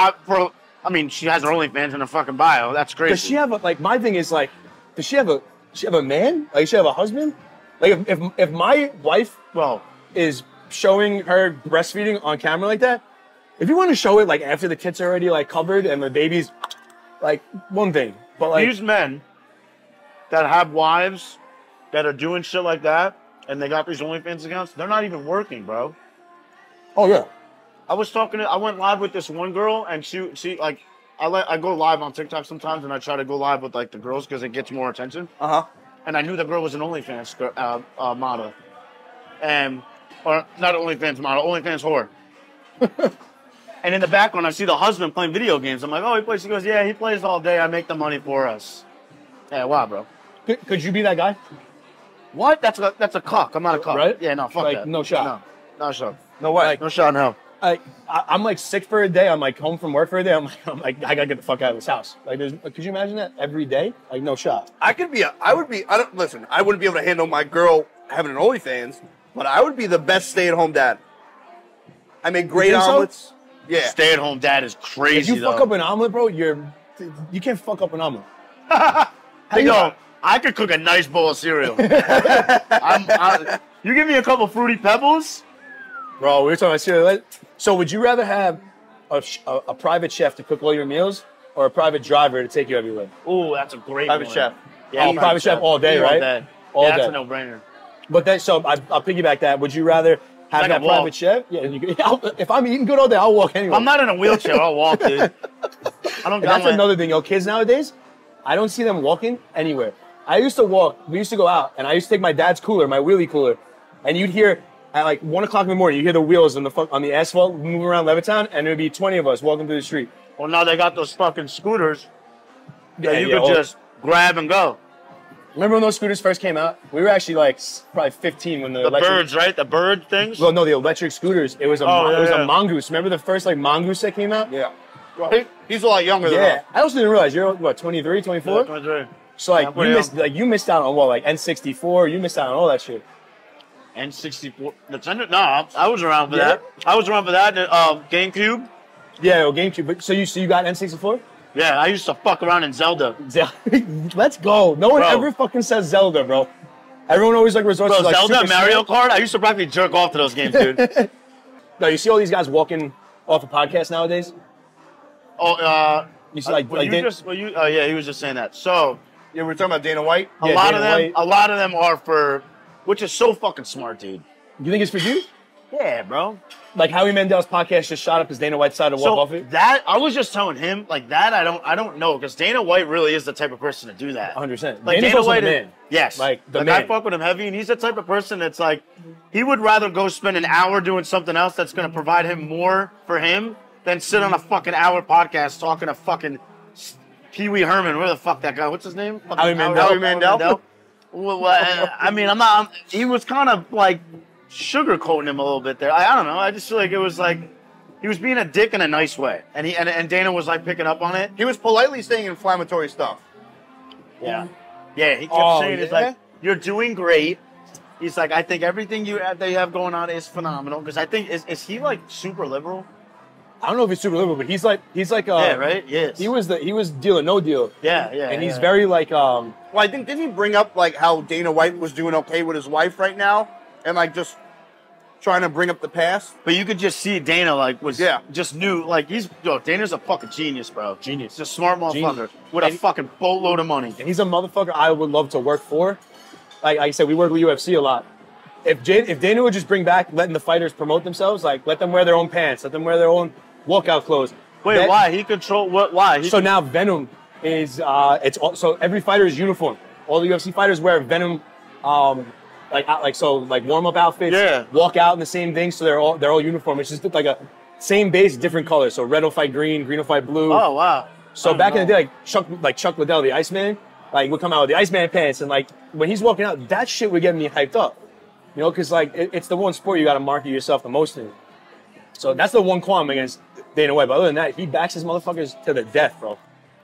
I mean, she has her OnlyFans in her fucking bio. That's crazy. does she have my thing is like, does she have a man? Like, does she have a husband? Like, if my wife Well, is showing her breastfeeding on camera like that, if you want to show it like after the tits are already like covered and the baby's like one thing, but like these men that have wives that are doing shit like that, and they got these OnlyFans accounts, they're not even working, bro. oh yeah, I went live with this one girl, and she like, I go live on TikTok sometimes, and I try to go live with like the girls because it gets more attention. And I knew the girl was an OnlyFans model, or not OnlyFans model, OnlyFans whore. And in the background, I see the husband playing video games. I'm like, oh, he plays. She goes, yeah, he plays all day. I make the money for us. Yeah, wow, bro. could you be that guy? What? That's a cuck. I'm not a cuck. Right? Yeah, no, fuck Like, that. no shot. No shot. No way. No shot in hell. I'm like sick for a day. I'm like home from work for a day. I'm like I gotta get the fuck out of this house. Like, could you imagine that every day? Like, no shot. I wouldn't be able to handle my girl having an OnlyFans, but I would be the best stay-at-home dad. I make great think so? omelets. Yeah. Stay-at-home dad is crazy. If you fuck up an omelet, bro, you can't fuck up an omelet. Yo, I could cook a nice bowl of cereal. You give me a couple Fruity Pebbles? Bro, we were talking about cereal. So would you rather have a private chef to cook all your meals, or a private driver to take you everywhere? Ooh, that's a great Private one. chef. Yeah, private chef all day, right? All Yeah, day. that's a no-brainer. But then, so I'll piggyback that. Would you rather have Like that a walk. private chef? Yeah. If I'm eating good all day, I'll walk anyway. If I'm not in a wheelchair, I'll walk, dude. I don't And got that's my... another thing, yo. Kids nowadays, I don't see them walking anywhere. I used to walk. We used to go out, and I used to take my dad's cooler, my wheelie cooler, and you'd hear at like 1 o'clock in the morning, you hear the wheels on the asphalt moving around Levittown, and there'd be 20 of us walking through the street. Well, now they got those fucking scooters that you yeah, could just grab and go. Remember when those scooters first came out? We were actually like probably 15 when the The electric. birds, right? The bird things? Well, no, the electric scooters. It was a Oh, yeah, yeah. a mongoose. Remember the first like mongoose that came out? Yeah. He's a lot younger than Yeah. us. I also didn't realize you're what 23, 24. So like you missed out on what, like N64. You missed out on all that shit. N64. No, I was around for Yeah. that. I was around for that. GameCube. Yeah, well, GameCube. But so you got N64? Yeah, I used to fuck around in Zelda. Let's go. No one Bro. ever fucking says Zelda, bro. Everyone always like resorts Bro, to like Zelda, Super Mario Smash. Kart. I used to practically jerk off to those games, dude. No, you see all these guys walking off a podcast nowadays. Oh, You see like he was just saying that. So Yeah, we're talking about Dana White. a Yeah, lot Dana of them, White. a lot of them are for, which is so fucking smart, dude. You think it's for you? Yeah, bro. Like Howie Mandel's podcast just shot up because Dana White decided to walk So off it. that I was just telling him like that. I don't know because Dana White really is the type of person to do that. 100%. Like Dana's Dana also White, the man. yes, Like, the I man. fuck with him heavy, and he's the type of person that's like, he would rather go spend an hour doing something else that's gonna provide him more for him than sit on a fucking hour podcast talking to fucking Pee Wee Herman. Where the fuck that guy? What's his name? Howie Mandel. Howie Mandel? Well, I mean, he was kind of like sugarcoating him a little bit there. I don't know. I just feel like it was like he was being a dick in a nice way, and Dana was like picking up on it. He was politely saying inflammatory stuff. Yeah, yeah. He kept Oh, saying, "It's yeah? like you're doing great." He's like, "I think everything that you have going on is phenomenal." Because I think is he like super liberal? I don't know if he's super liberal, but he's like Yeah, right. Yes. He was deal or no deal. Yeah, yeah. And he's yeah. very like Well, I think didn't he bring up like how Dana White was doing okay with his wife right now, and like just trying to bring up the past. But you could just see Dana like was Yeah. just knew like Dana's a fucking genius, bro. Genius. He's a smart motherfucker Genius. with a And- fucking boatload of money. and he's a motherfucker I would love to work for. Like I said, we work with UFC a lot. If Dana would just bring back letting the fighters promote themselves, like let them wear their own pants, let them wear their own walkout clothes. Wait, why? He control what? Why? So now Venom is so every fighter is uniform. All the UFC fighters wear Venom like warm up outfits. Yeah. Walk out in the same thing, so they're all uniform. It's just like a same base, different colors. So red will fight green, green will fight blue. Oh wow. So back in the day, like Chuck Liddell, the Iceman, like would come out with the Iceman pants, and like when he's walking out, that shit would get me hyped up. You know, because like it's the one sport you got to market yourself the most in. So that's the one qualm against Dana White. But other than that, he backs his motherfuckers to the death, bro.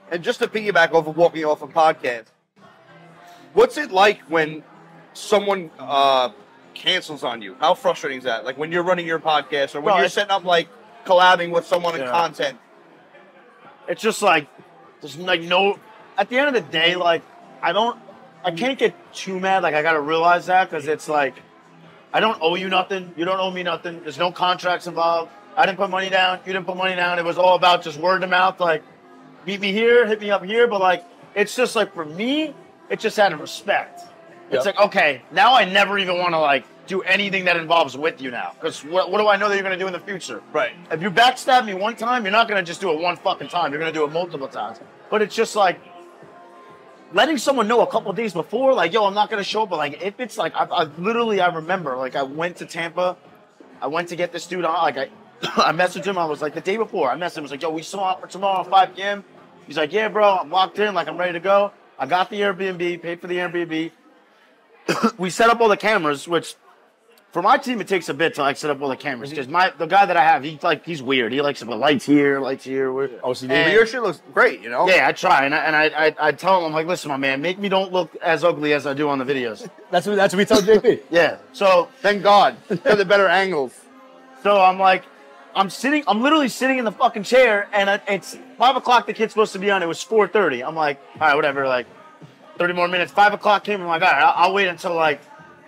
And just to piggyback off of walking off a podcast, what's it like when someone cancels on you? How frustrating is that? Like when you're running your podcast or when Well, you're setting up like collabing with someone in Yeah. content. It's just like there's like no. At the end of the day, like I can't get too mad. Like I gotta realize that because it's like I don't owe you nothing. You don't owe me nothing. There's no contracts involved. I didn't put money down. You didn't put money down. It was all about just word of mouth. Like meet me here, hit me up here. But like it's just like for me, it's just out of respect. It's Yep. like okay, now I never even want to like do anything that involves with you now because what do I know that you're gonna do in the future? Right. If you backstab me one time, you're not gonna just do it one fucking time. You're gonna do it multiple times. But it's just like letting someone know a couple of days before, like, yo, I'm not gonna show up. But like, if it's like, I literally, I remember, like, I went to Tampa, I went to get this dude on, like, I messaged him. I was like, the day before, I messaged him. I was like, yo, we saw up for tomorrow at 5 p.m. He's like, yeah, bro, I'm locked in, like, I'm ready to go. I got the Airbnb, paid for the Airbnb. We set up all the cameras, which. For my team, it takes a bit to like set up all the cameras because the guy that I have, he's weird. He likes to put lights here. OCD. OCD. But your shit looks great, you know? Yeah, I try, and I tell him, I'm like, listen, my man, make me don't look as ugly as I do on the videos. That's what we tell JP. Yeah. So Thank God. They're the better angles. I'm like, I'm literally sitting in the fucking chair, and it's 5 o'clock. The kid's supposed to be on. It was 4:30. I'm like, all right, whatever. Like 30 more minutes. 5 o'clock came. I'm like, all right, I'll wait until like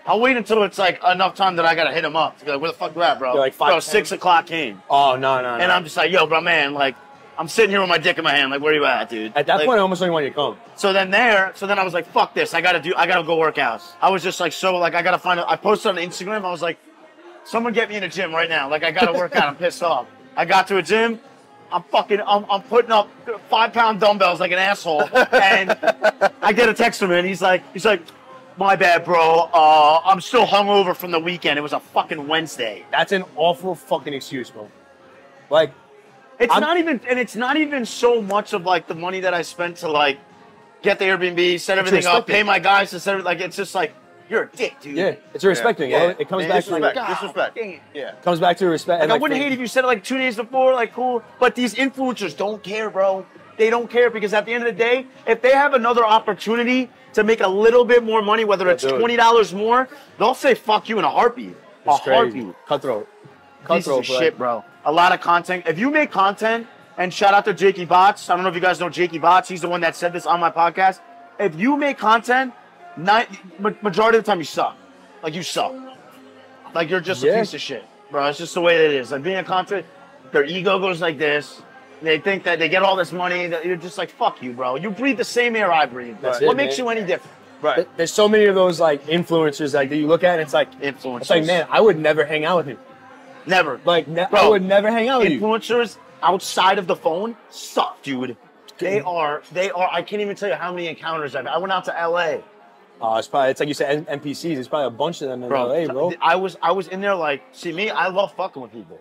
I'll wait until it's like enough time that I gotta hit him up. To be like, where the fuck you at, bro? You're like bro, 5:10. 6 o'clock came. Oh, no. And I'm just like, yo, bro, man, like, I'm sitting here with my dick in my hand. Like, where you at, dude? At that Like, point, I almost don't want you to come. So then I was like, fuck this. I gotta go work out. I was just like, I gotta I posted on Instagram. I was like, someone get me in a gym right now. Like, I gotta work out. I'm pissed off. I got to a gym. I'm putting up 5-pound dumbbells like an asshole. And I get a text from him. And he's like, my bad, bro. I'm still hungover from the weekend. It was a fucking Wednesday. That's an awful fucking excuse, bro. Like, It's not even so much of like the money that I spent to like get the Airbnb, set everything up, pay my guys to set it. Like, it's just like, you're a dick, dude. yeah, it's a respect thing. Yeah. It comes back to disrespect. Yeah. comes back to respect. Like, And, I wouldn't hate if you said it like 2 days before, like, cool. But these influencers don't care, bro. They don't care because at the end of the day, if they have another opportunity to make a little bit more money, whether it's $20 more, they'll say fuck you in a heartbeat. It's crazy. Heartbeat. Cutthroat. Piece of shit, bro. A lot of content. If you make content, and shout out to Jakey Bots. I don't know if you guys know Jakey Bots. He's the one that said this on my podcast. If you make content, majority of the time you suck. Like, you suck. Like, you're just a piece of shit, bro. It's just the way it is. Like, being a content, their ego goes like this. They think that they get all this money. That you're just like, fuck you, bro. You breathe the same air I breathe. What makes you any different? Right. There's so many of those like influencers like that you look at and it's like Influencers. It's like, man, I would never hang out with him. Never. Like, Bro, I would never hang out with you. Influencers outside of the phone suck, dude. They are. I can't even tell you how many encounters I went out to LA. It's like you said, NPCs. There's probably a bunch of them in Bro, LA, bro. I was in there like, see me, I love fucking with people.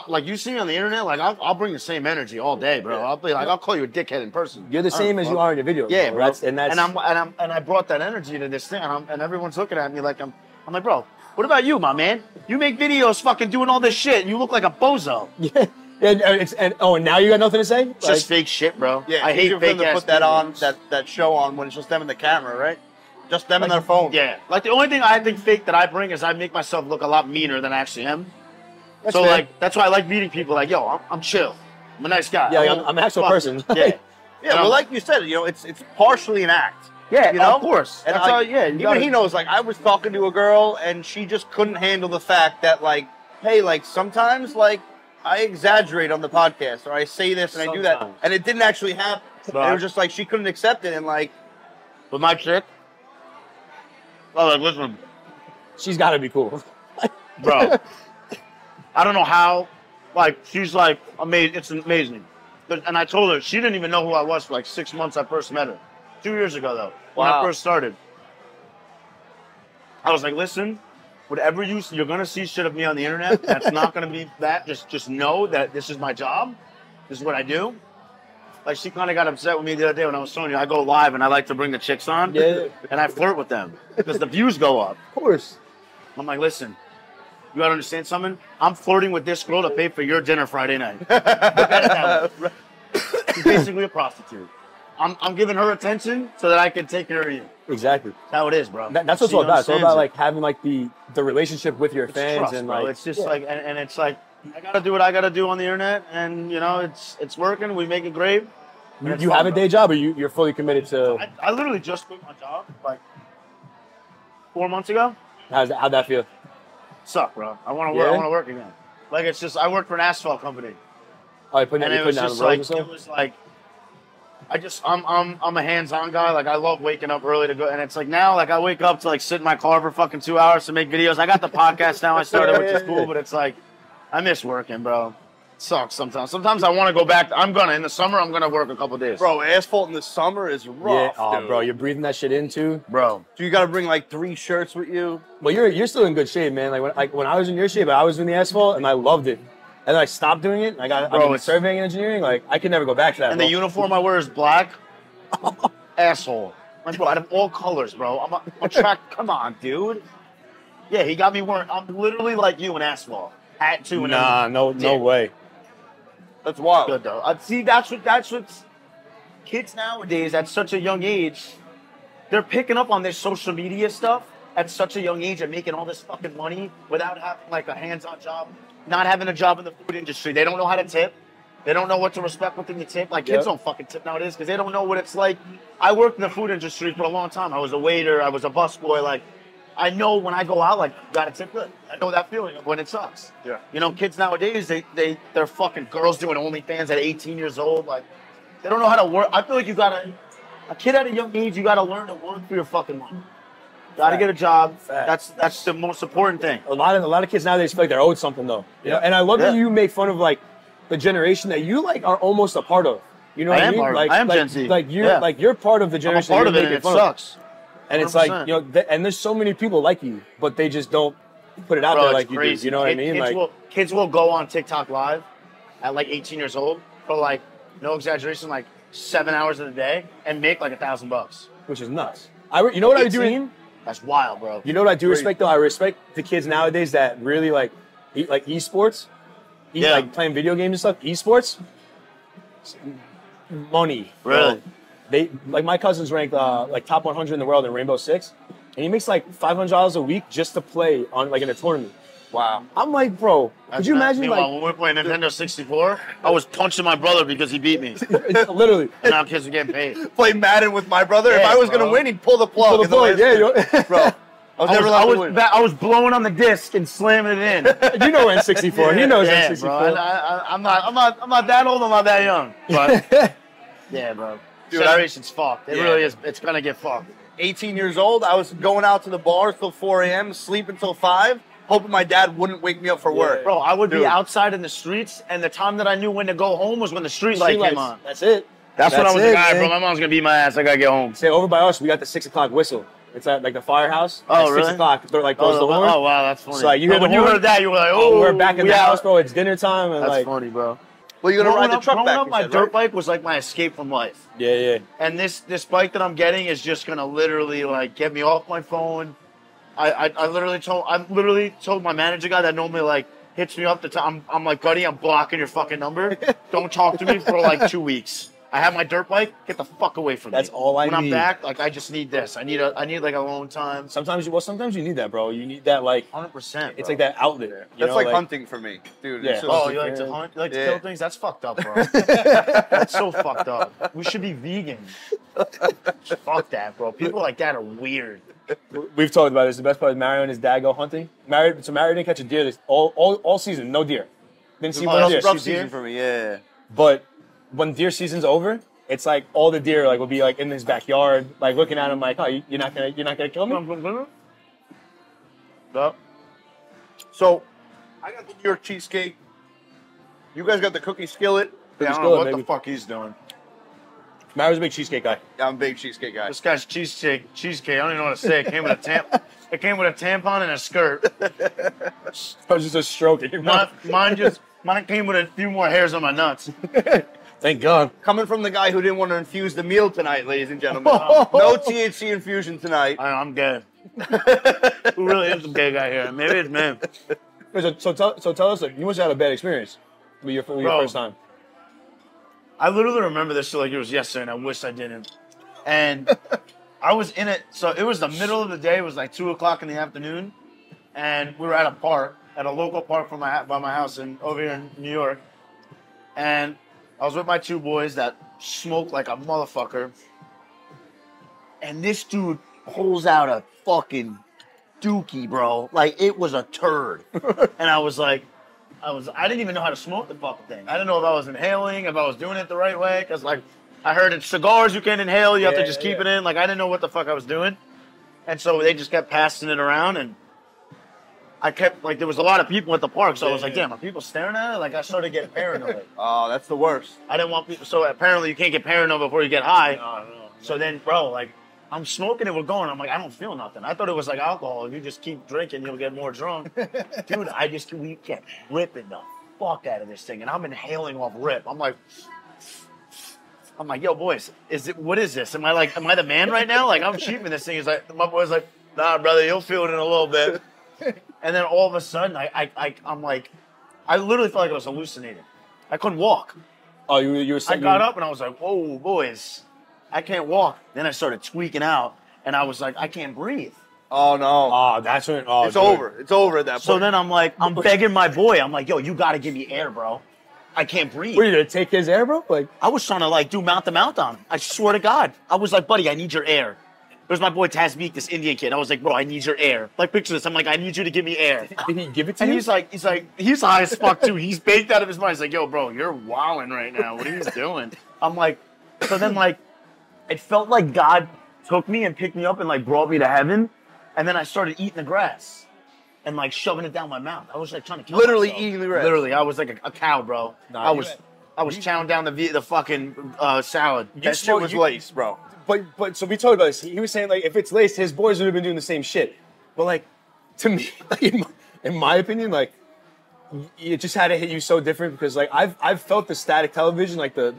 Like, you see me on the internet, like, I'll bring the same energy all day, bro. I'll be like, I'll call you a dickhead in person. You're the same as you are in your videos. Yeah, bro. And I brought that energy to this thing, and everyone's looking at me like I'm like, bro, what about you, my man? You make videos fucking doing all this shit, and you look like a bozo. Yeah. And now you got nothing to say? It's just fake shit, bro. Yeah, I hate for fake them to ass put that people. on, that show on when it's just them in the camera, right? Just them in their phone. Yeah. Like, the only thing I think fake that I bring is I make myself look a lot meaner than I actually am. That's so, fair. like, that's why I like meeting people. Like, yo, I'm chill. I'm a nice guy. Yeah, I'm an actual Fuck person. it. Yeah. Yeah, well, like you said, it's partially an act. Yeah, you know? of course. And That's how, yeah. even he knows, like, I was talking to a girl, and she just couldn't handle the fact that, like, hey, like, sometimes, like, I exaggerate on the podcast, or I say this and I do that, Sometimes. and it didn't actually happen. Right. It was just like she couldn't accept it, and like, With my chick? Oh, like, listen, She's got to be cool. bro. I don't know how. Like, she's like, amazing. It's amazing. And I told her, she didn't even know who I was for like 6 months I first met her. 2 years ago, though, when I Wow. first started. I was like, listen, whatever you're going to see shit of me on the internet, that's not going to be that. Just know that this is my job. This is what I do. Like, she kind of got upset with me the other day when I was telling you I go live and I like to bring the chicks on. Yeah. And I flirt with them because the views go up. Of course. I'm like, listen, you gotta understand something? I'm flirting with this girl to pay for your dinner Friday night. Look at it that way. She's basically a prostitute. I'm giving her attention so that I can take care of you. Exactly. That's how it is, bro. That's what it's She all about. It's all understands about it. like having like the relationship with your It's fans trust, and bro. like It's just like, and it's like, I gotta do what I gotta do on the internet, and you know, it's working. We make it great. and it's you fun, have a bro. day job or you're fully committed to. I literally just quit my job like 4 months ago. How'd that feel? Suck, bro. I want to work. I Yeah? want to work again. Like, it's just, I work for an asphalt company. Oh, you're putting, And you're it was putting down just the road like, or something? it was like, I'm a hands-on guy. Like, I love waking up early to go. And it's like now, like, I wake up to like sit in my car for fucking 2 hours to make videos. I got the podcast now I started, which is cool, but it's like, I miss working, bro. It sucks sometimes. Sometimes I want to go back. In the summer, I'm going to work a couple daes. bro, asphalt in the summer is rough, Yeah, dude. bro, you're breathing that shit in too. Bro. So you got to bring like 3 shirts with you. Well, you're still in good shape, man. When I was in your shape, I was in the asphalt and I loved it. And then I stopped doing it. I got Bro, I'm in it's- surveying and engineering. Like I could never go back to that. And bro. the uniform I wear is black. Asshole. Like, bro, I have all colors, bro. I'm a track. Come on, dude. Yeah, he got me wearing. I'm literally like you in asphalt. Hat too and Nah, everything. no Yeah. way. That's wild. Good though. See, that's what's kids nowadays at such a young age. They're picking up on this social media stuff at such a young age and making all this fucking money without having like a hands-on job, not having a job in the food industry. They don't know how to tip. They don't know what to respect within the tip. Like, kids Yep. don't fucking tip nowadays because they don't know what it's like. I worked in the food industry for a long time. I was a waiter. I was a busboy. Like, I know when I go out, like, gotta tip good. I know that feeling of when it sucks. Yeah. You know, kids nowadays, they're fucking girls doing OnlyFans at 18 years old. Like, they don't know how to work. I feel like a kid at a young age, you gotta learn to work for your fucking money. Gotta get a job. That's the most important thing. A lot of kids nowadays feel like they're owed something though. You know? And I love that you make fun of like the generation that you like are almost a part of. You know what I mean? Like, I am Gen Z. Like you're part of the generation. I'm a part of it, and it sucks. And it's like, you know, and there's so many people like you, but they just don't put it out there like you do. You know what I mean? Kids will go on TikTok live at like 18 years old for like, no exaggeration, like 7 hours of the day and make like $1,000. Which is nuts. You know what I do? That's wild, bro. You know what I do respect though? I respect the kids nowadays that really like esports, like playing video games and stuff. Esports, money. Really? They like my cousin's ranked like top 100 in the world in Rainbow Six, and he makes like $500 a week just to play on like in a tournament. Wow. I'm like, bro, could you imagine like when we were playing Nintendo 64, I was punching my brother because he beat me. Literally. And now kids are getting paid. Play Madden with my brother. If I was gonna win, he'd pull the plug. Pull the plug. Yeah, bro. I was blowing on the disc and slamming it in. You know N64. He knows N64. Bro. I'm not that old. I'm not that young. But yeah, bro. Dude, generation's fucked. It really is. It's gonna get fucked. 18 years old. I was going out to the bar till 4 a.m., sleep until 5, hoping my dad wouldn't wake me up for work. Bro, I would be outside in the streets, and the time that I knew when to go home was when the street light came on. That's it. That's when I was like, all right, bro, my mom's gonna beat my ass. I gotta get home. Say over by us, we got the 6 o'clock whistle. It's at like the firehouse. Oh, at really? 6 o'clock. They're like goes the horn. Oh, wow, that's funny. So like, you hear when the you horn, heard that, you were like, oh, we're back in the house, bro. It's dinner time. And that's like, funny, bro. Well, you're gonna ride the truck back. My dirt bike was like my escape from life. Yeah. And this bike that I'm getting is just gonna literally like get me off my phone. I literally told my manager guy that normally like hits me up the time. I'm like, buddy, I'm blocking your fucking number. Don't talk to me for like 2 weeks. I have my dirt bike. Get the fuck away from me. That's all I need. When I'm back, like I just need this. I need like alone time. Sometimes you need that, bro. You need that like 100%. It's like that outlet. That's like hunting for me, dude. Yeah. Oh, you like to hunt? You like to kill things? That's fucked up, bro. That's so fucked up. We should be vegan. Fuck that, bro. People like that are weird. We've talked about this. The best part is Mario and his dad go hunting. Mario didn't catch a deer all season. No deer. Didn't see one deer. Rough season for me. Yeah. But when deer season's over, it's like all the deer like will be like in his backyard, like looking at him like, oh, you're not gonna kill me. No. So, I got the New York cheesecake. You guys got the cookie skillet. I don't know what the fuck he's doing. Mario's a big cheesecake guy. Yeah, I'm a big cheesecake guy. This guy's cheesecake. I don't even know what to say. It came with a tampon and a skirt. That was just a stroke. Mine came with a few more hairs on my nuts. Thank God. Coming from the guy who didn't want to infuse the meal tonight, ladies and gentlemen. No THC infusion tonight. I'm gay. Who really is the gay guy here? Maybe it's me. So tell us, like, you must have had a bad experience with your first time. I literally remember this shit like it was yesterday, and I wish I didn't. And I was in it. So it was the middle of the day. It was like 2 o'clock in the afternoon, and we were at a park, at a local park by my house over here in New York. And I was with my 2 boys that smoked like a motherfucker. And this dude pulls out a fucking dookie, bro. Like, it was a turd. And I was like, I didn't even know how to smoke the fucking thing. I didn't know if I was inhaling, if I was doing it the right way. Because, like, I heard in cigars you can't inhale. You have to just keep it in. Like, I didn't know what the fuck I was doing. And so they just kept passing it around. And I kept, like, there was a lot of people at the park. So I was like, damn, are people staring at it? Like, I started getting paranoid. Oh, that's the worst. I didn't want people. So apparently you can't get paranoid before you get high. No. So then, bro, like, I'm smoking and we're going. I'm like, I don't feel nothing. I thought it was like alcohol. If you just keep drinking, you'll get more drunk. Dude, we kept ripping the fuck out of this thing. And I'm inhaling off rip. I'm like, yo, boys, what is this? Am I the man right now? Like, I'm sheeping this thing. He's like, my boy's like, nah, brother, you'll feel it in a little bit. And then all of a sudden, I'm like, I literally felt like I was hallucinating. I couldn't walk. Oh, you were I got up and I was like, whoa, boys. I can't walk. Then I started tweaking out, and I was like, I can't breathe. Oh, no. Oh, that's when... Oh, it's over. It's over at that point. So then I'm like, I'm begging my boy. I'm like, yo, you got to give me air, bro. I can't breathe. What, are you going to take his air, bro? Like, I was trying to, like, do mouth-to-mouth on him. I swear to God. I was like, buddy, I need your air. There's my boy Tasbeek, this Indian kid. I was like, bro, I need your air. Like, picture this. I'm like, I need you to give me air. Did he give it to And you? he's high as fuck too. He's baked out of his mind. He's like, yo, bro, you're wilding right now. What are you doing? I'm like, so then like, it felt like God took me and picked me up and like brought me to heaven. And then I started eating the grass and like shoving it down my mouth. I was like trying to kill Literally myself. eating the grass. Literally, I was like a cow, bro. Nah, I was chowing down the fucking salad. That shit was laced, bro. But so we talked about this. He was saying like if it's laced, his boys would have been doing the same shit. But like to me, like, in my opinion, like it just had to hit you so different because like I've felt the static television, like the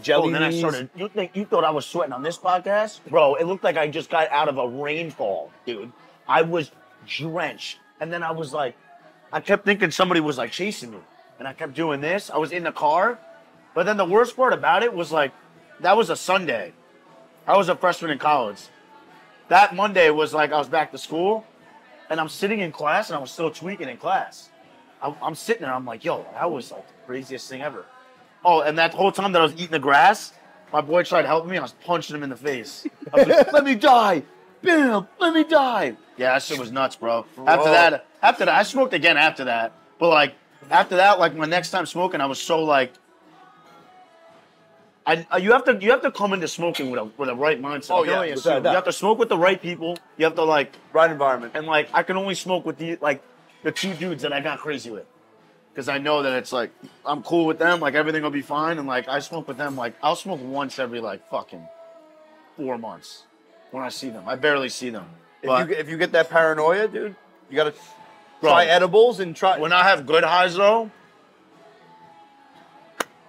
jelly. Oh, and then I knees. started. You thought I was sweating on this podcast, bro? It looked like I just got out of a rainfall, dude. I was drenched, and then I was like, I kept thinking somebody was like chasing me, and I kept doing this. I was in the car, but then the worst part about it was like that was a Sunday. I was a freshman in college. That Monday was like I was back to school, and I'm sitting in class, and I was still tweaking in class. I'm sitting there, I'm like, yo, that was like the craziest thing ever. Oh, and that whole time that I was eating the grass, my boy tried helping me, I was punching him in the face. I was like, let me die. Bam, let me die. Yeah, that shit was nuts, bro. After that, I smoked again after that. But like, after that, like my next time smoking, I was so like, you have to come into smoking with a right mindset. Oh, yeah. You have to smoke with the right people. You have to like Right environment. and like I can only smoke with the two dudes that I got crazy with, because I know that it's like I'm cool with them. Like everything will be fine, and like I smoke with them. Like I'll smoke once every like fucking 4 months when I see them. I barely see them. But If you get that paranoia, dude, you gotta Bro, try edibles and try. when I have good highs though,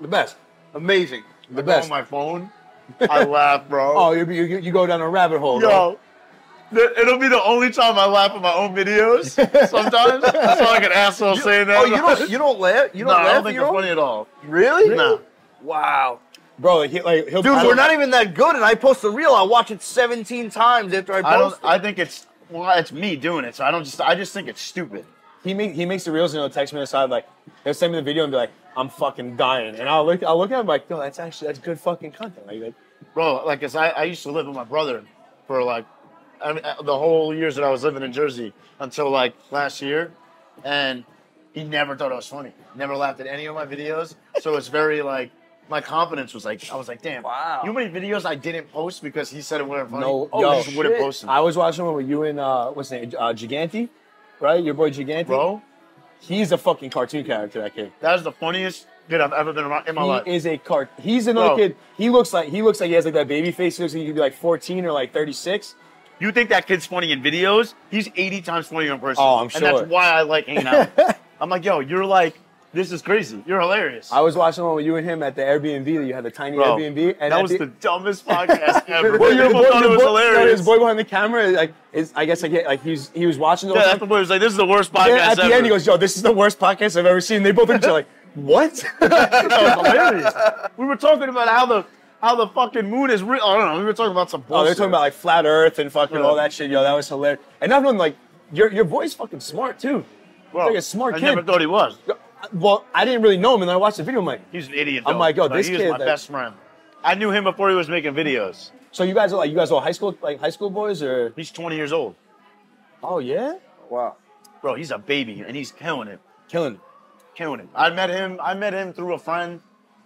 The best. Amazing. The on best. my phone, I laugh, bro. Oh, you go down a rabbit hole. Yo, it'll be the only time I laugh at my own videos. Sometimes I sound like an asshole saying that. Oh, you don't laugh? You don't No, laugh I don't at think your they're own? funny at all. Really? No. Wow. Bro, like, he'll Dude, we're not even that good, and I post a reel. I'll watch it 17 times after I post it. I think it's me doing it. So I just think it's stupid. He makes the reels and he'll text me on the side like he'll send me the video and be like, I'm fucking dying. And I'll look at him like, no, that's good fucking content. Like Bro, like, 'cause I used to live with my brother for like, the whole years that I was living in Jersey until like last year, and he never thought I was funny. Never laughed at any of my videos. So it's very like, my confidence was like, I was like, damn. Wow. You know how many videos I didn't post because he said it wasn't funny? No, I yo, just wouldn't shit. post them. I was watching one with you and what's his name? Gigante, right? Your boy Gigante. Bro, He's a fucking cartoon character, that kid. that is the funniest kid I've ever been around in my life. He is a he's another Bro. kid. He looks like he has like that baby face. He looks like he could be like 14 or like 36. You think that kid's funny in videos? He's 80 times funnier in person. Oh, I'm And sure. that's why I like hanging out. I'm like, yo, you're like, this is crazy. You're hilarious. I was watching one with you and him at the Airbnb that you had the tiny Bro, Airbnb, and that at was the dumbest podcast ever. Well, People thought it was hilarious. His boy behind the camera, like, I guess he was watching the Yeah, whole that's time. the boy who was like, this is the worst podcast Then at the ever. end, he goes, "Yo, this is the worst podcast I've ever seen." They both looked at each other like, "What?" That was hilarious. We were talking about how the fucking moon is real. I don't know. We were talking about some bullshit. Oh, they're talking about like flat Earth and fucking Yeah. all that shit. Yo, that was hilarious. And not only like your boy's fucking smart too. Bro, like a smart I kid. never thought he was. Well, I didn't really know him, and then I watched the video. I'm like, He's an idiot. I'm though. like, yo, this he kid, was my like- best friend. I knew him before he was making videos. so you guys are high school boys or? He's 20 years old. Oh yeah, Wow. Bro, he's a baby and he's killing it. killing it. Killing it. I met him through a friend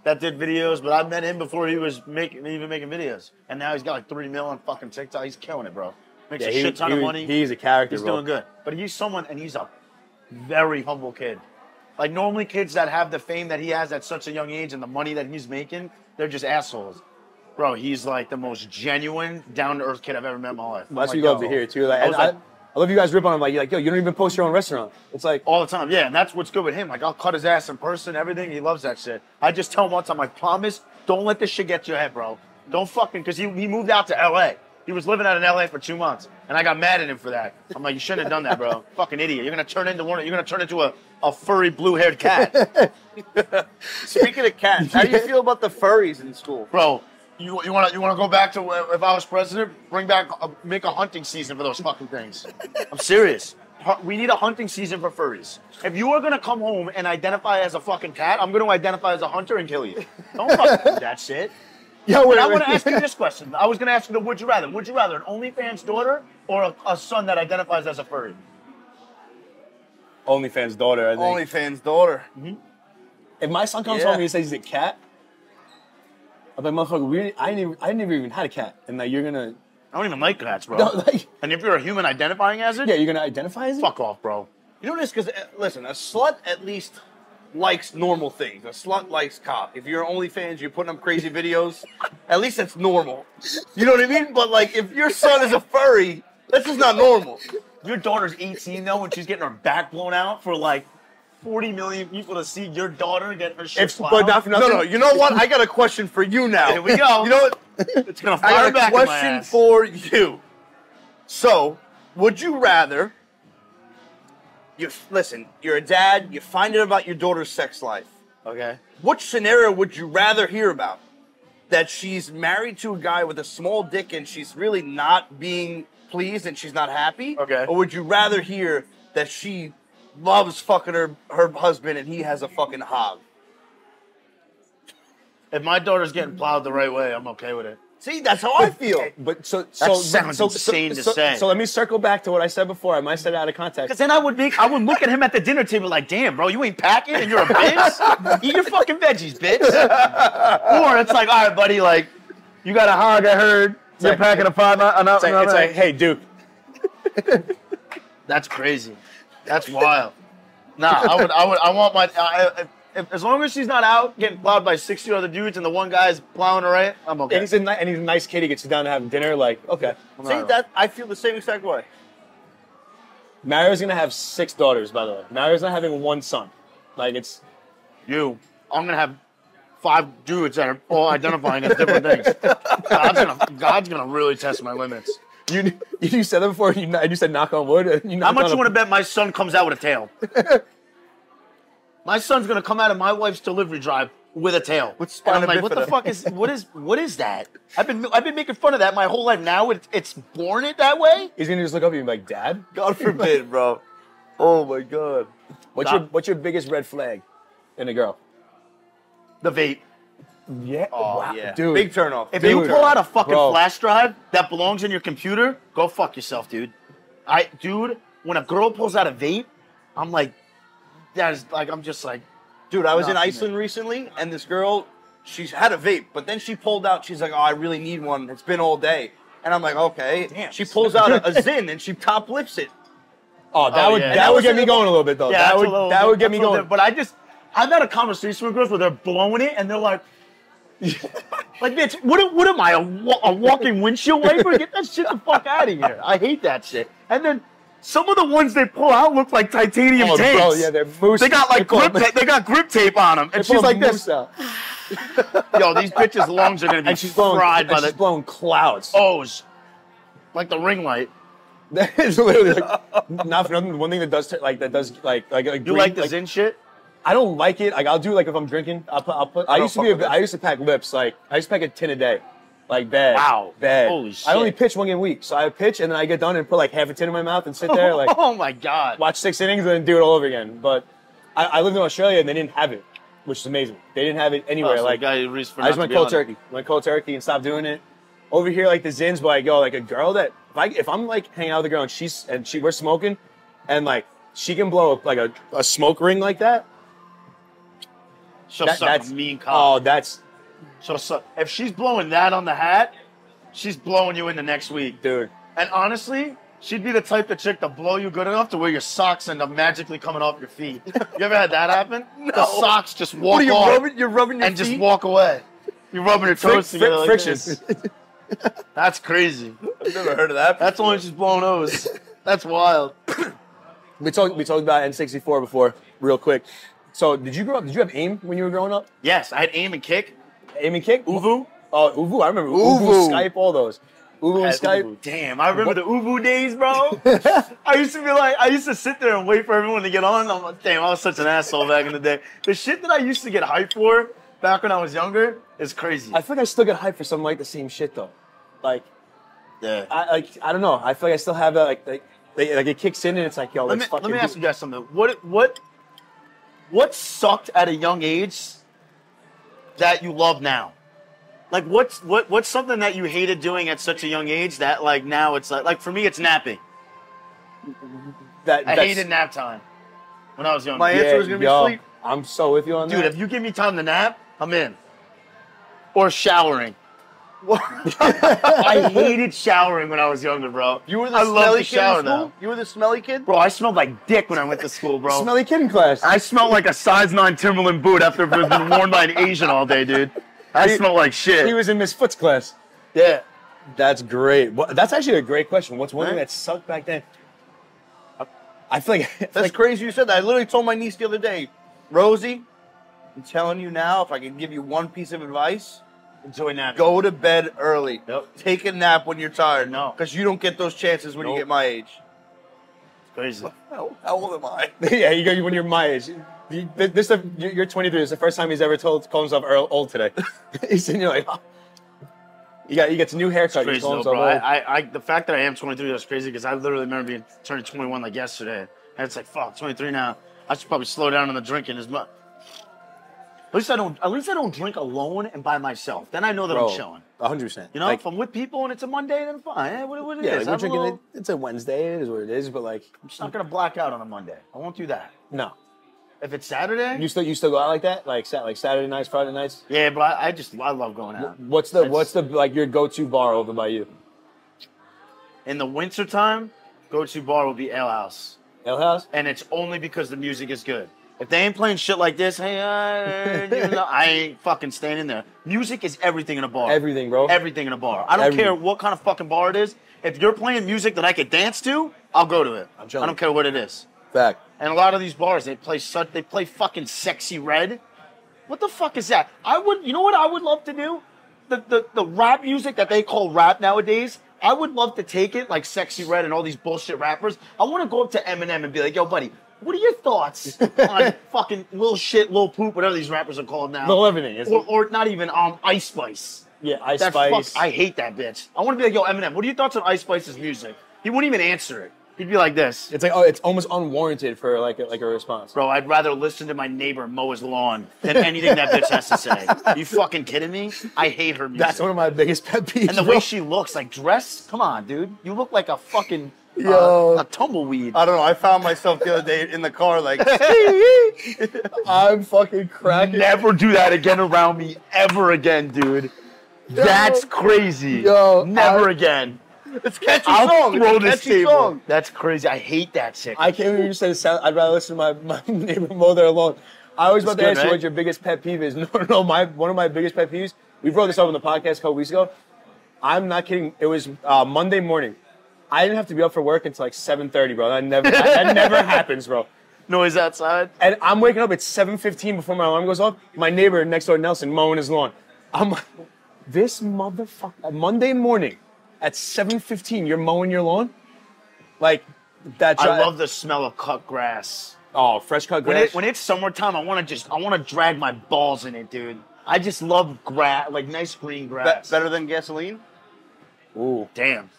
that did videos, but I met him before he was making videos. And now he's got like 3 million on fucking TikTok. He's killing it, bro. Makes a shit ton of money. He's a character. He's bro. doing good. But he's someone, and he's a very humble kid. Like, normally kids that have the fame that he has at such a young age and the money that he's making, they're just assholes. Bro, he's like the most genuine, down-to-earth kid I've ever met in my life. Well, that's I'm what you like, love to yo. hear too. Like, I was like- I love you guys rip on him. Like, you're like, yo, you don't even post your own restaurant. It's like, All the time, yeah, and that's what's good with him. Like, I'll cut his ass in person, everything. He loves that shit. I just tell him once, I'm like, promise, don't let this shit get to your head, bro. Don't fucking, because he moved out to L.A. He was living out in L.A. for 2 months, and I got mad at him for that. I'm like, you shouldn't have done that, bro. Fucking idiot. You're gonna turn into a furry blue-haired cat, Speaking of cats, how do you feel about the furries in school? bro. You want to go back to if I was president? Make a hunting season for those fucking things. I'm serious. We need a hunting season for furries. If you are gonna come home and identify as a fucking cat, I'm gonna identify as a hunter and kill you. Don't fucking do that shit. Yo, But I want to ask you this question. I was going to ask you the would you rather. Would you rather an OnlyFans daughter or a son that identifies as a furry? OnlyFans daughter, I think. OnlyFans daughter. If my son comes home and he says he's a cat, I'm like, motherfucker, I never even had a cat. And like, you're gonna... I don't even like cats, bro. No, like, and if you're a human identifying as it? yeah, you're gonna identify as it? Fuck off, bro. You know this because listen, a slut at least likes normal things. A slut likes cop. If you're OnlyFans, you're putting up crazy videos. At least that's normal. You know what I mean? But like, if your son is a furry, that's just not normal. Your daughter's 18 though, when she's getting her back blown out for like 40 million people to see your daughter get her shit plowed. But not for nothing. No, you know what? I got a question for you now. Here we go. You know what? It's gonna I fire got back a in my question ass. for you. So, would you rather? Listen, you're a dad. You find out about your daughter's sex life. Okay. What scenario would you rather hear about? That she's married to a guy with a small dick and she's really not being pleased and she's not happy? Okay. Or would you rather hear that she loves fucking her husband and he has a fucking hog? If my daughter's getting plowed the right way, I'm okay with it. See, that's how I feel. But so sounds insane to say. So let me circle back to what I said before. I might have said it out of context. Because then I would look at him at the dinner table like, damn, bro, you ain't packing and you're a bitch? Eat your fucking veggies, bitch. Or it's like, all right, buddy, like, you got a hog, I heard. You're like- packing a 5 It's like, hey, Duke. That's crazy. That's wild. Nah, I want my... as long as she's not out getting plowed by 60 other dudes and the one guy's plowing her right, I'm okay. And he's a nice kid. He gets you down to have dinner. Like, okay. See, that I feel the same exact way. Mario's gonna have 6 daughters, by the way. Mario's not having one son. Like, it's... I'm going to have 5 dudes that are all identifying as different things. God's gonna really test my limits. You said that before, and you said knock on wood. How much you want to bet my son comes out with a tail? My son's gonna come out of my wife's delivery drive with a tail. With And I'm spina like, what the bifida. fuck is what is that? I've been making fun of that my whole life. Now it's born it that way. He's gonna just look up at you and be like, Dad? God forbid, bro. Oh my God. What's your biggest red flag in a girl? The vape. Yeah. Oh, wow. yeah. Dude. Big turnoff. If you pull out a fucking Bro. flash drive that belongs in your computer, go fuck yourself, dude. When a girl pulls out a vape, I'm like, I'm just like, Dude, I was in Nothing. Iceland recently, and this girl, she's had a vape, but then she pulled out, she's like, oh, I really need one. It's been all day. And I'm like, okay. Damn. She pulls out a Zyn, and she top lips it. Oh, that would yeah. that would get me going a little bit though. yeah, that that's would a little, that would get that's me a little going. bit, but I've had a conversation with girls where they're blowing it and they're like, like, bitch, what am I, a walking windshield wiper? Get that shit the fuck out of here. I hate that shit. And then some of the ones they pull out look like titanium Oh, tapes. bro, yeah, they're moose. They got like they got grip tape on them, and she's like this. Out. Yo, these bitches' lungs are gonna be And she's blowing, fried by and she's the blowing clouds. O's, like the ring light. That is literally like, not for nothing. One thing that does like You green, like the Zyn shit? I don't like it. Like I'll do like if I'm drinking, I'll put. I used to pack lips. Like I used to pack a tin a day, like bad. Wow. bad. Holy shit. I only pitch 1 game a week, so I pitch and then I get done and put like half a tin in my mouth and sit there like Oh my god. watch 6 innings and then do it all over again. But I lived in Australia and they didn't have it, which is amazing. They didn't have it anywhere. So like the guy who reached for I just not went to be cold on it. turkey. Went cold turkey and stopped doing it. Over here, like the Zins, but like, yo, like a girl that if I'm like hanging out with a girl and we're smoking, and like she can blow like a smoke ring like that. She'll suck That's a mean oh, cock. that's She'll suck. If she's blowing that on the hat, she's blowing you in the next week. dude. And honestly, she'd be the type of chick to blow you good enough to where your socks end up magically coming off your feet. You ever had that happen? No. The socks just walk What are you off rubbing? You're rubbing your and feet? just walk away. You're rubbing your toes together like friction. this. That's crazy. I've never heard of that. That's only she's blowing O's. That's wild. We talked about N64 before, real quick. So did you have aim when you were growing up? Yes, I had aim and kick. Aim and kick? Uvu. Oh, Uvu. I remember Uvu. Uvu, Skype, all those. Uvu and Had Skype. Uvu. Damn, I remember the Uvu days, bro. I used to sit there and wait for everyone to get on. I'm like, damn, I was such an asshole back in the day. The shit that I used to get hyped for back when I was younger is crazy. I feel like I still get hyped for something like the same shit though. Like Yeah. I don't know. I feel like I still have that like it kicks in and it's like, yo, Let let's me fucking ask you guys something. What sucked at a young age that you love now? Like, what's something that you hated doing at such a young age that, like, now it's like for me, it's napping. I hated nap time when I was young. My answer was going to be sleep. I'm so with you on that. Dude, if you give me time to nap, I'm in. Or showering. I hated showering when I was younger, bro. You were the smelly kid in school? You were the smelly kid? Bro, I smelled like dick when I went to school, bro. Smelly kid in class. I smelled like a size 9 Timberland boot after it was been worn by an Asian all day, dude. I smelled like shit. He was in Miss Foot's class. Yeah. That's great. Well, that's actually a great question. What's one thing that sucked back then? I feel like... That's crazy you said that. I literally told my niece the other day, Rosie, I'm telling you now, if I can give you one piece of advice... Enjoy napping. Go to bed early. Yep. Take a nap when you're tired. No. Because you don't get those chances when you get my age. It's crazy. How old am I? Yeah, you go when you're my age. You're 23. It's the first time he's ever called himself old today. He's sitting here like, oh. He gets a new haircut. Crazy though, bro. The fact that I am 23 is crazy because I literally remember turning 21 like yesterday. And it's like, fuck, 23 now. I should probably slow down on the drinking as much. At least I don't drink alone and by myself. Then I know that I'm chilling. 100%. You know, if I'm with people and it's a Monday, then fine. What it is. Like we're drinking. It's a Wednesday. It is what it is. But like, I'm just not gonna black out on a Monday. I won't do that. No. If it's Saturday, you still go out like that, like Saturday nights, Friday nights. Yeah, but I love going out. What's the like your go-to bar over by you? In the wintertime, go-to bar will be Ale House. Ale House, and it's only because the music is good. If they ain't playing shit like this, hey, I ain't fucking staying in there. Music is everything in a bar. Everything, bro. Everything in a bar. I don't care what kind of fucking bar it is. If you're playing music that I could dance to, I'll go to it. I don't care what it is. Fact. And a lot of these bars, they play fucking Sexy Red. What the fuck is that? You know what I would love to do? The rap music that they call rap nowadays, I would love to take it, like Sexy Red and all these bullshit rappers. I want to go up to Eminem and be like, yo, buddy, what are your thoughts on fucking Lil Shit, Lil Poop, whatever these rappers are called now? Lil everything, or not even Ice Spice. Yeah, Ice Spice. I hate that bitch. I want to be like, yo, Eminem, what are your thoughts on Ice Spice's music? He wouldn't even answer it. He'd be like this. It's like, oh, it's almost unwarranted for like a response. Bro, I'd rather listen to my neighbor mow his lawn than anything that bitch has to say. You fucking kidding me? I hate her music. That's one of my biggest pet peeves. And the way she looks, like dressed, come on, dude. You look like a fucking a tumbleweed. I don't know. I found myself the other day in the car like, I'm fucking cracking. Never do that again around me ever again, dude. That's crazy. Yo, never again. It's a catchy I'll song. throw It's a this catchy table. song. That's crazy. I hate that shit. I can't even say the sound. I'd rather listen to my neighbor mow their lawn. I was about to ask you what your biggest pet peeve is. No, one of my biggest pet peeves. We brought this up on the podcast a couple weeks ago. I'm not kidding. It was Monday morning. I didn't have to be up for work until like 7:30, bro. That never happens, bro. Noise outside. And I'm waking up at 7:15 before my alarm goes off. My neighbor next door, Nelson, mowing his lawn. I'm like, this motherfucker. Monday morning at 7:15, you're mowing your lawn? Like that. I love the smell of cut grass. Oh, fresh cut grass. When it's summertime, I want to drag my balls in it, dude. I just love grass, like nice green grass. Better than gasoline? Ooh, damn.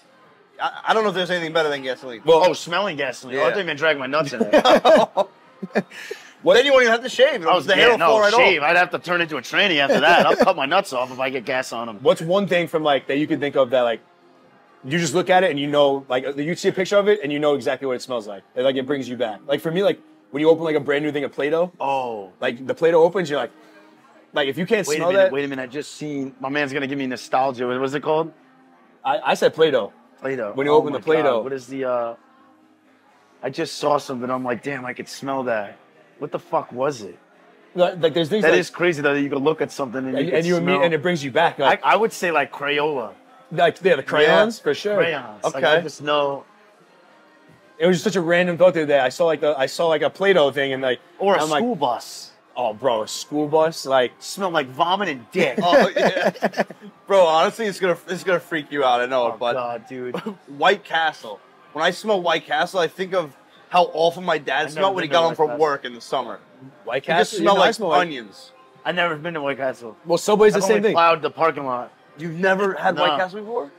I don't know if there's anything better than gasoline. Well, smelling gasoline. Yeah. I didn't even drag my nuts in it. Well, then you won't even have to shave. The hair will fall right shave. off. I'd have to turn into a tranny after that. I'll cut my nuts off if I get gas on them. What's one thing from like that you can think of that like you just look at it and you know, like you see a picture of it and you know exactly what it smells like. Like it brings you back. Like for me, like when you open like a brand new thing of Play-Doh. Oh. Like the Play-Doh opens, you're like if you can't smell that. Wait a minute. I just seen my man's gonna give me nostalgia. What was it called? I said Play-Doh. Play-Doh. When you open the Play-Doh. God. What is the? I just saw something. I'm like, damn, I could smell that. What the fuck was it? Like there's things that is crazy though that you can look at something and it brings you back. Like, I would say like Crayola. Like the crayons for sure. Crayons. Okay. Like, I just know. It was just such a random thought the other day. I saw like a Play-Doh thing and like or a school bus. Oh, bro, a school bus like smelled like vomit and dick. Oh yeah, bro. Honestly, it's gonna freak you out. I know, oh, but God, dude. White Castle. When I smell White Castle, I think of how awful my dad smelled when he got home from work in the summer. White Castle. It just smelled like onions. I've never been to White Castle. Well, Subway's the same thing. Plowed the parking lot. You've never had White Castle before?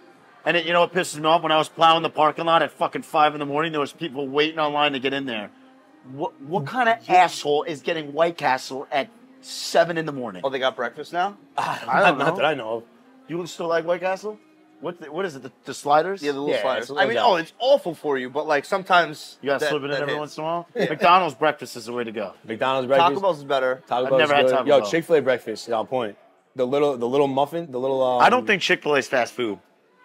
And you know what pisses me off? When I was plowing the parking lot at fucking 5 a.m, there was people waiting online to get in there. What kind of asshole is getting White Castle at 7 a.m? Oh, they got breakfast now? I don't know. Not that I know of. You still like White Castle? What is it? The sliders? Yeah, the little Yeah, sliders. it's a little I mean, guy. it's awful for you, but like sometimes You gotta that- slip it in that every hits. once in a while. McDonald's breakfast is the way to go. McDonald's breakfast. Taco Bell's is better. Taco I've Bell's never had good. Taco Yo, Bell. Chick-fil-A breakfast is on point. The little muffin, the little. I don't think Chick-fil-A's fast food.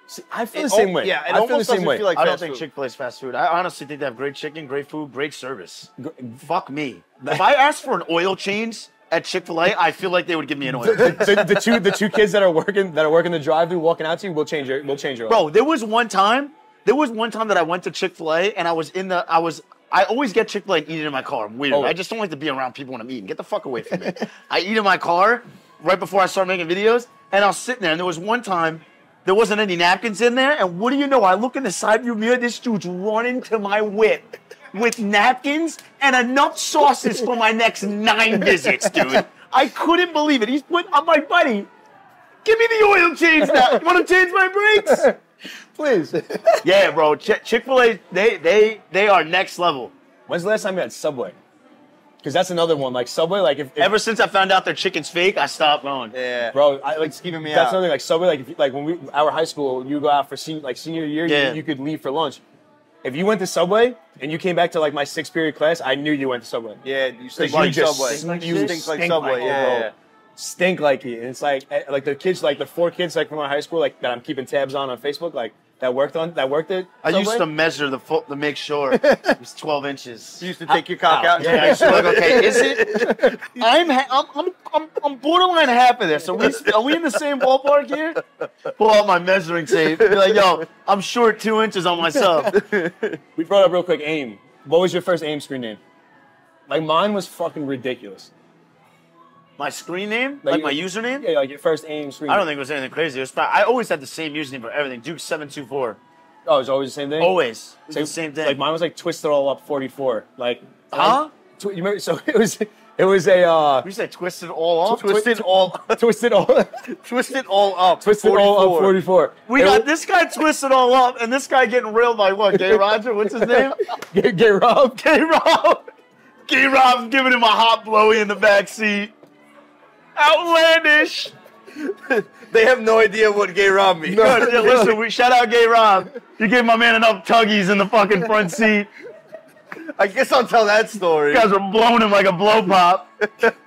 See, I feel It the same al- way. yeah, it I feel the almost same doesn't way. feel like I don't fast think food. Chick-fil-A's fast food. I honestly think they have great chicken, great food, great service. Fuck me. If I asked for an oil change at Chick-fil-A, I feel like they would give me an oil. the two kids that are working the drive-thru walking out to you, we'll change your Bro, there was one time that I went to Chick-fil-A and I always get Chick-fil-A and eat it in my car. I'm weird. Oh. I just don't like to be around people when I'm eating. Get the fuck away from me. I eat in my car right before I start making videos, and I was sitting there, and there was one time there wasn't any napkins in there, and what do you know? I look in the side view mirror, this dude's running to my whip with napkins and enough sauces for my next 9 visits, dude. I couldn't believe it. I'm like, buddy, give me the oil change now. You want to change my brakes? Please. Yeah, bro. Chick-fil-A, they are next level. When's the last time you had Subway? Because that's another one. Like Subway, like if Ever since I found out their chicken's fake, I stopped going. Yeah, bro, I like keeping me that's out. another thing. Like Subway, like if you, like when our high school, you go out for senior year, Yeah. you could leave for lunch. If you went to Subway and you came back to like my 6th period class, I knew you went to Subway. Yeah, you stink You like just Subway. stink You like stink like stink Subway. like it, Yeah, bro. yeah. Stink like it. And it's like the kids, like the 4 kids like from our high school, like that I'm keeping tabs on Facebook, like that worked at I used Subway. to measure to make sure it was 12 inches. You used to take your cock out. Yeah, I used to be like, okay, is it? I'm borderline half of this. Are we in the same ballpark here? Pull out my measuring tape. Be like, yo, I'm short 2 inches on myself. We brought up real quick AIM. What was your first AIM screen name? Like mine was fucking ridiculous. My screen name? Like Like my username? Yeah, like your first AIM screen I don't name. think it was anything crazy. It was I always had the same username for everything. Duke724. Oh, it's always the same thing? Always. It's the same thing. Like mine was like Twisted All Up 44. Like Huh? You remember? So it was a You said twisted all off? Twisted all, Twisted All twisted all up. Twisted All Up 44. We It got was- this guy twisted all up, and this guy getting railed by what? Gay Roger? What's his name? Get robbed. Gay Rob. Gay Rob's giving him a hot blowy in the back seat. Outlandish. They have no idea what gay Rob means. Yeah, listen, we shout out Gay Rob. You gave my man enough tuggies in the fucking front seat. I guess I'll tell that story. You guys were blowing him like a blow pop.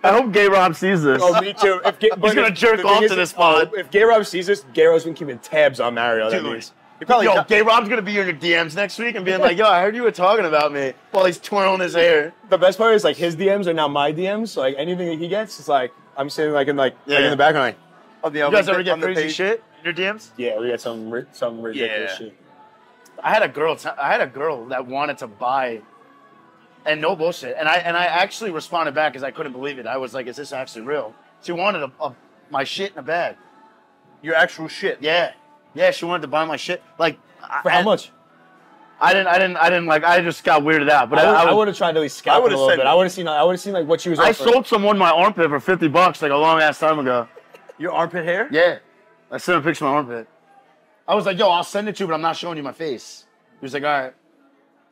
I hope Gay Rob sees this. Oh, me too. He's gonna jerk off to this pod. If Gay Rob sees this, Gay Rob's been keeping tabs on Mario. That Dude. means. You probably Yo, Gay Rob's gonna be in your DMs next week and being like, yo, I heard you were talking about me while he's twirling his hair. The best part is like his DMs are now my DMs. So like anything that he gets, it's like I'm sitting like in like Yeah. in the background. Like, You guys ever get crazy shit in your DMs? yeah, we got some ridiculous Yeah. shit. I had a girl that wanted to buy, and no bullshit. And I actually responded back because I couldn't believe it. I was like, "Is this actually real?" She wanted my shit in a bag. Your actual shit. Yeah, she wanted to buy my shit. Like, For how much? I didn't like. I just got weirded out. But I would have tried to at least scalp it a would've little said- bit. I would have seen like what she was. I offering. sold someone my armpit for $50 like a long ass time ago. Your armpit hair? Yeah, I sent him a picture of my armpit. I was like, "Yo, I'll send it to you, but I'm not showing you my face." He was like, "All right."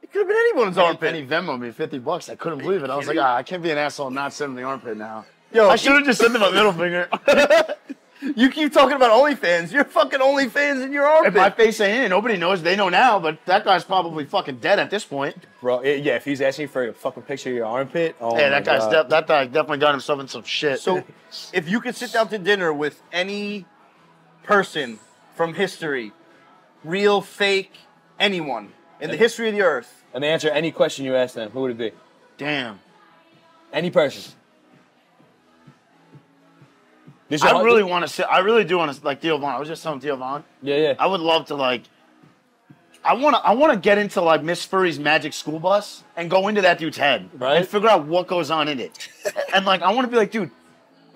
It could have been anyone's armpit. And he Venmoed me $50. I couldn't believe it. I was like, I can't be an asshole and not send him the armpit now. Yo, I should have just sent him a middle finger. you keep talking about OnlyFans. You're fucking OnlyFans in your armpit. If my face ain't in it, nobody knows. They know now, but that guy's probably fucking dead at this point. Bro, yeah, if he's asking for a fucking picture of your armpit, oh Yeah, my that guy's God. that guy definitely got himself in some shit. So, if you could sit down to dinner with any person from history, real, fake, anyone in the history of the earth, And they answer any question you ask them, who would it be? damn, Any person. I really want to sit. I really do want to like Theo Von. I was just telling Theo Von. Yeah. I would love to like. I want to get into like Miss Furry's Magic School Bus and go into that dude's head Right. and figure out what goes on in it, and like I want to be like, dude,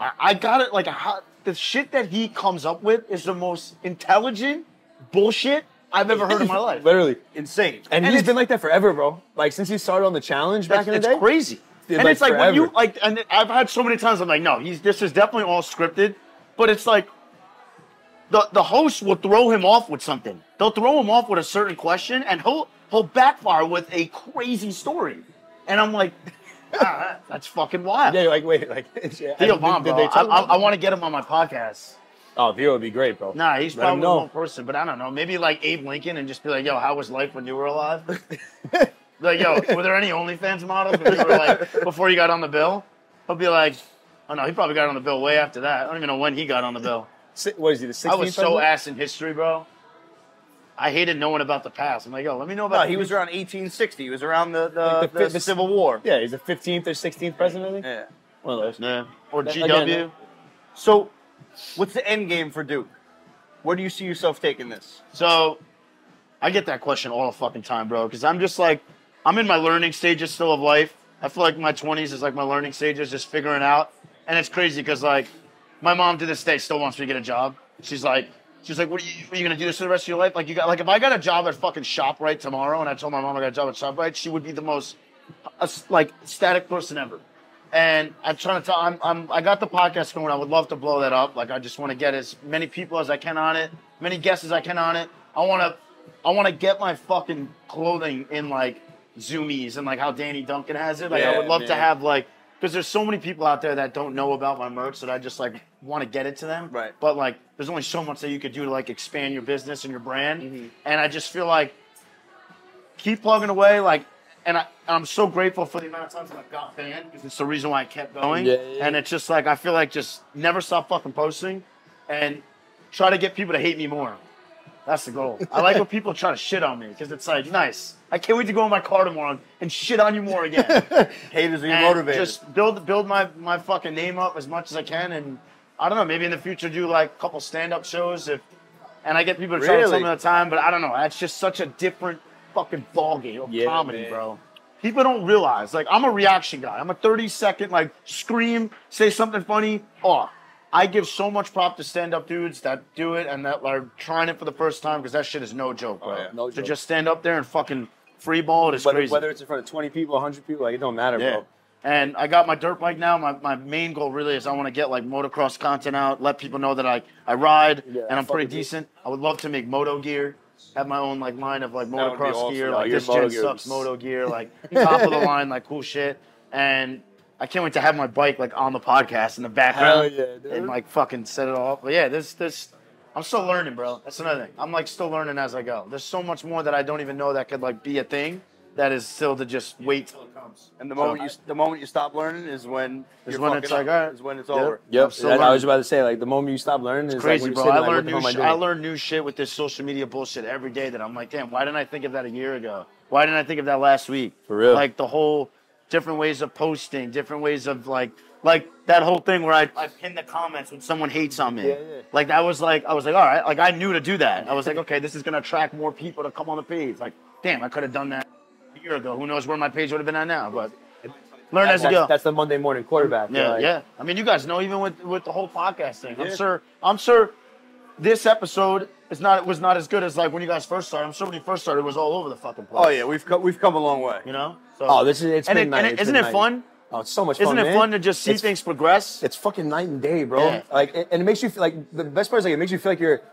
I got it. Like the shit that he comes up with is the most intelligent bullshit I've ever heard in my life. Literally. insane. And he's been like that forever, bro. Like since he started on the challenge back in the It's day. crazy. Dude, And like, it's like when you forever. like, and I've had so many times I'm like, no, this is definitely all scripted, but it's like the host will throw him off with something. They'll throw him off with a certain question, and he'll backfire with a crazy story, and I'm like, that's fucking wild. Yeah, you're like, wait, like Theo Von, bro. I want to get him on my podcast. Oh, Theo would be great, bro. Nah, he's Let him probably know. one person, but I don't know. Maybe like Abe Lincoln and just be like, yo, how was life when you were alive? Like, yo, were there any OnlyFans models when you were like, before you got on the bill? He'll be like, oh no, he probably got on the bill way after that. I don't even know when he got on the bill. What is he, the 16th I was so president? ass in history, bro. I hated knowing about the past. I'm like, yo, let me know about. No, he was around 1860. He was around the Like the Civil War. Yeah, he's the 15th or 16th president, I think. Yeah. One of those. Yeah. Or Again, GW. So, what's the end game for Duke? Where do you see yourself taking this? So, I get that question all the fucking time, bro. Because I'm just like, I'm in my learning stages still of life. I feel like my 20s is like my learning stages, just figuring out. And it's crazy because like, my mom to this day still wants me to get a job. She's like, what are you gonna do this for the rest of your life? Like, you got like, if I got a job at fucking ShopRite tomorrow, and I told my mom I got a job at ShopRite, she would be the most like ecstatic person ever. And I'm trying to tell, I got the podcast going. I would love to blow that up. Like, I just want to get as many people as I can on it, many guests as I can on it. I want to get my fucking clothing in like Zoomies and like how Danny Duncan has it. Like, I would love to have like, because there's so many people out there that don't know about my merch that I just like want to get it to them. Right. But like, there's only so much that you could do to like expand your business and your brand. And I just feel like keep plugging away. Like, and I'm so grateful for the amount of times that I've got banned because it's the reason why I kept going. And it's just like, I feel like just never stop fucking posting and try to get people to hate me more. That's the goal. I like when people try to shit on me because it's like, nice. I can't wait to go in my car tomorrow and shit on you more again. Haters are And motivated. just build my fucking name up as much as I can, and I don't know, maybe in the future do like a couple stand-up shows and I get people to try to tell me at a time, but I don't know. That's just such a different fucking ballgame of comedy, man. bro. People don't realize, like, I'm a reaction guy. I'm a 30-second, like, scream, say something funny, off. I give so much prop to stand-up dudes that do it and that are trying it for the first time because that shit is no joke, bro. No to joke. just stand up there and fucking free ball it is crazy. Whether it's in front of 20 people, 100 people, like, it don't matter, bro. And I got my dirt bike now. My main goal really is I want to get like motocross content out, let people know that I ride and I'm pretty decent. I would love to make moto gear, have my own like line of like That would be motocross awesome. gear, No, like your this moto gen gear sucks is- moto gear, like top of the line, like cool shit. And I can't wait to have my bike like on the podcast in the background Hell yeah, dude. and like fucking set it off. But yeah, this I'm still learning, bro. That's another thing. I'm like still learning as I go. There's so much more that I don't even know that could like be a thing. That is still to just wait till it comes. And the moment you stop learning is when Is you're when fucking it's like, up. all right. Is when it's Yep. over. Yep. still I learning. was about to say, like, the moment you stop learning is Crazy, like, bro. when I you're learn sitting, like, what the hell am I I doing? learn new shit with this social media bullshit every day that I'm like, damn, why didn't I think of that a year ago? Why didn't I think of that last week? For real. Like the whole different ways of posting, different ways of like that whole thing where I pin the comments when someone hates on me. Yeah. Like I was like, all right, like I knew to do that. I was like, okay, this is gonna attract more people to come on the page. Like, damn, I could have done that a year ago. Who knows where my page would have been at now? But learn as you go. That's the Monday morning quarterback. Yeah, like, yeah. I mean, you guys know even with the whole podcast thing. I'm sure this episode was not as good as like when you guys first started. I'm sure when you first started, it was all over the fucking place. Oh yeah, we've come a long way. You know? So, Oh, it's been nice. isn't it fun? Oh, it's so much fun, Isn't it man. fun to just see things progress? It's fucking night and day, bro. Yeah. Like, and it makes you feel like the best part is like it makes you feel like it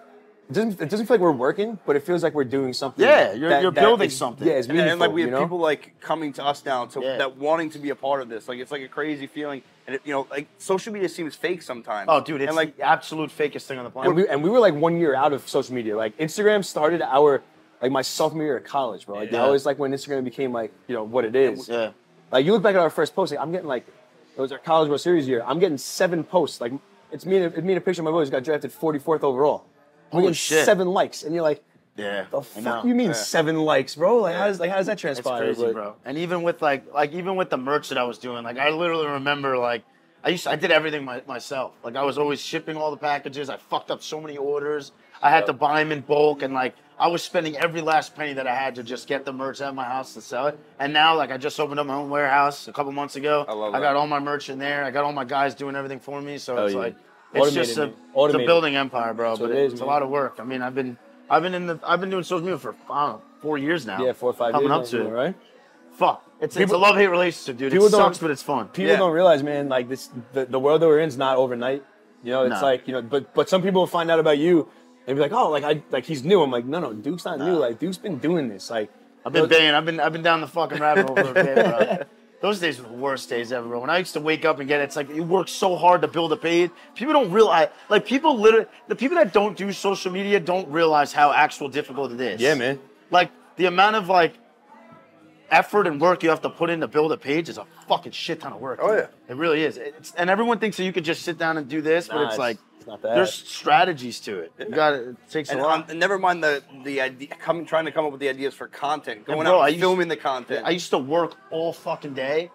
doesn't feel like we're working, but it feels like we're doing something. Yeah, you're building is- something. Yeah, it's And, meaningful. like we have you know? people like coming to us now Yeah. that wanting to be a part of this. Like it's like a crazy feeling, and like social media seems fake sometimes. Oh, dude, it's and like the absolute fakest thing on the planet. And we were like 1 year out of social media. Like Instagram started my sophomore year of college, bro. Like that was like when Instagram became like what it is. Yeah. Like you look back at our first post, like I'm getting like it was our College World Series year. I'm getting 7 posts. Like it's me and a picture of my boys got drafted 44th overall. We're Holy getting shit. 7 likes, and you're like, Yeah. the I fuck know. you mean 7 likes, bro? Like how does that It's transpire? crazy, But- bro. And even with even with the merch that I was doing, like I literally remember like I did everything myself. Like I was always shipping all the packages. I fucked up so many orders. I had to buy them in bulk, and like I was spending every last penny that I had to just get the merch out of my house to sell it. And now, like I just opened up my own warehouse a couple months ago. I love I that. got all my merch in there. I got all my guys doing everything for me. So Hell it's yeah. like Automated, it's just man. it's a Automated. building empire, bro. That's But what it is, it's a man. lot of work. I mean, I've been doing social media for I don't know, 4 years now. Yeah, 4 or 5 coming years. up to now, it. right? Fuck. It's a People- love-hate relationship, dude. It people don't- sucks, but it's fun. People Yeah. don't realize, man, like the world that we're in is not overnight. It's No. like, but some people will find out about you and be like, oh, like he's new. I'm like, no, Duke's not new. Like Duke's been doing this. Like I've been banging. I've been down the fucking rabbit hole for a bit, bro. Those days were the worst days ever, bro. When I used to wake up and get it, it's like you work so hard to build a page. People don't realize, like people literally, the people that don't do social media don't realize how actual difficult it is. Yeah, man. Like the amount of like effort and work you have to put in to build a page is a fucking shit ton of work. Oh, dude. It really is. And everyone thinks that you could just sit down and do this, but it's like it's not that. there's strategies to it. You got it takes a lot. And never mind the idea, trying to come up with the ideas for content, going bro, out and filming the content. I used to work all fucking day,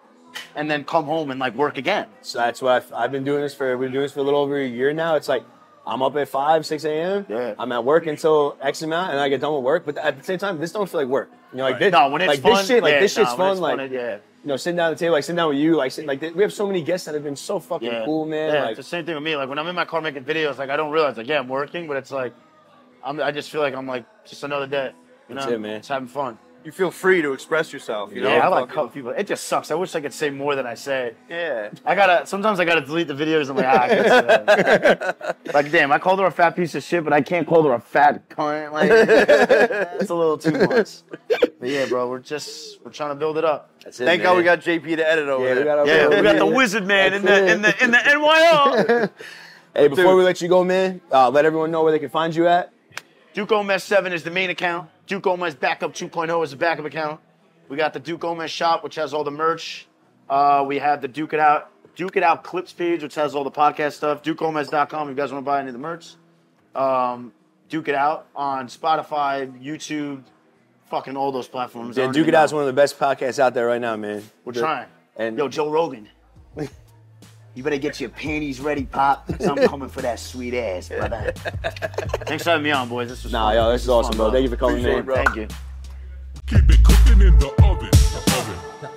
and then come home and like work again. So that's what I've been doing this for. We've been doing this for a little over a year now. It's like I'm up at 5, 6 a.m. Yeah. I'm at work until X amount, and I get done with work. But at the same time, this don't feel like work. You know, like this. No, when it's like fun, this shit, like yeah, this shit's when fun. it's Like fun, yeah. you know, sitting down at the table, like sitting down with you, like we have so many guests that have been so fucking cool, man. Yeah, Like, it's the same thing with me. Like when I'm in my car making videos, like I don't realize, like yeah, I'm working, but it's like I just feel like I'm like just another day. You know, That's it, man. Just having fun. You feel free to express yourself. You know, Yeah, I like cut people. It just sucks. I wish I could say more than I say. Yeah. Sometimes I gotta delete the videos. I'm like, I can't say that. Like, damn, I called her a fat piece of shit, but I can't call her a fat cunt. Like, that's a little too much. But yeah, bro, we're trying to build it up. that's it, Thank man. God we got JP to edit over there. We got the wizard man in the NYO. Hey, before we let you go, man, let everyone know where they can find you at. Duke Gomez 7 is the main account. Duke Gomez Backup 2.0 is the backup account. We got the Duke Gomez shop, which has all the merch. We have the Duke It Out Clips page, which has all the podcast stuff. DukeGomez.com if you guys want to buy any of the merch. Duke It Out on Spotify, YouTube, fucking all those platforms. Yeah, Duke It Out is one of the best podcasts out there right now, man. We're trying. And Yo, Joe Rogan. You better get your panties ready, Pop, because I'm coming for that sweet ass, brother. Thanks for having me on, boys. This was fun. yo, this is awesome, fun, bro. Thank you for coming, Appreciate man. it, bro. Thank you. Keep it cooking in the oven.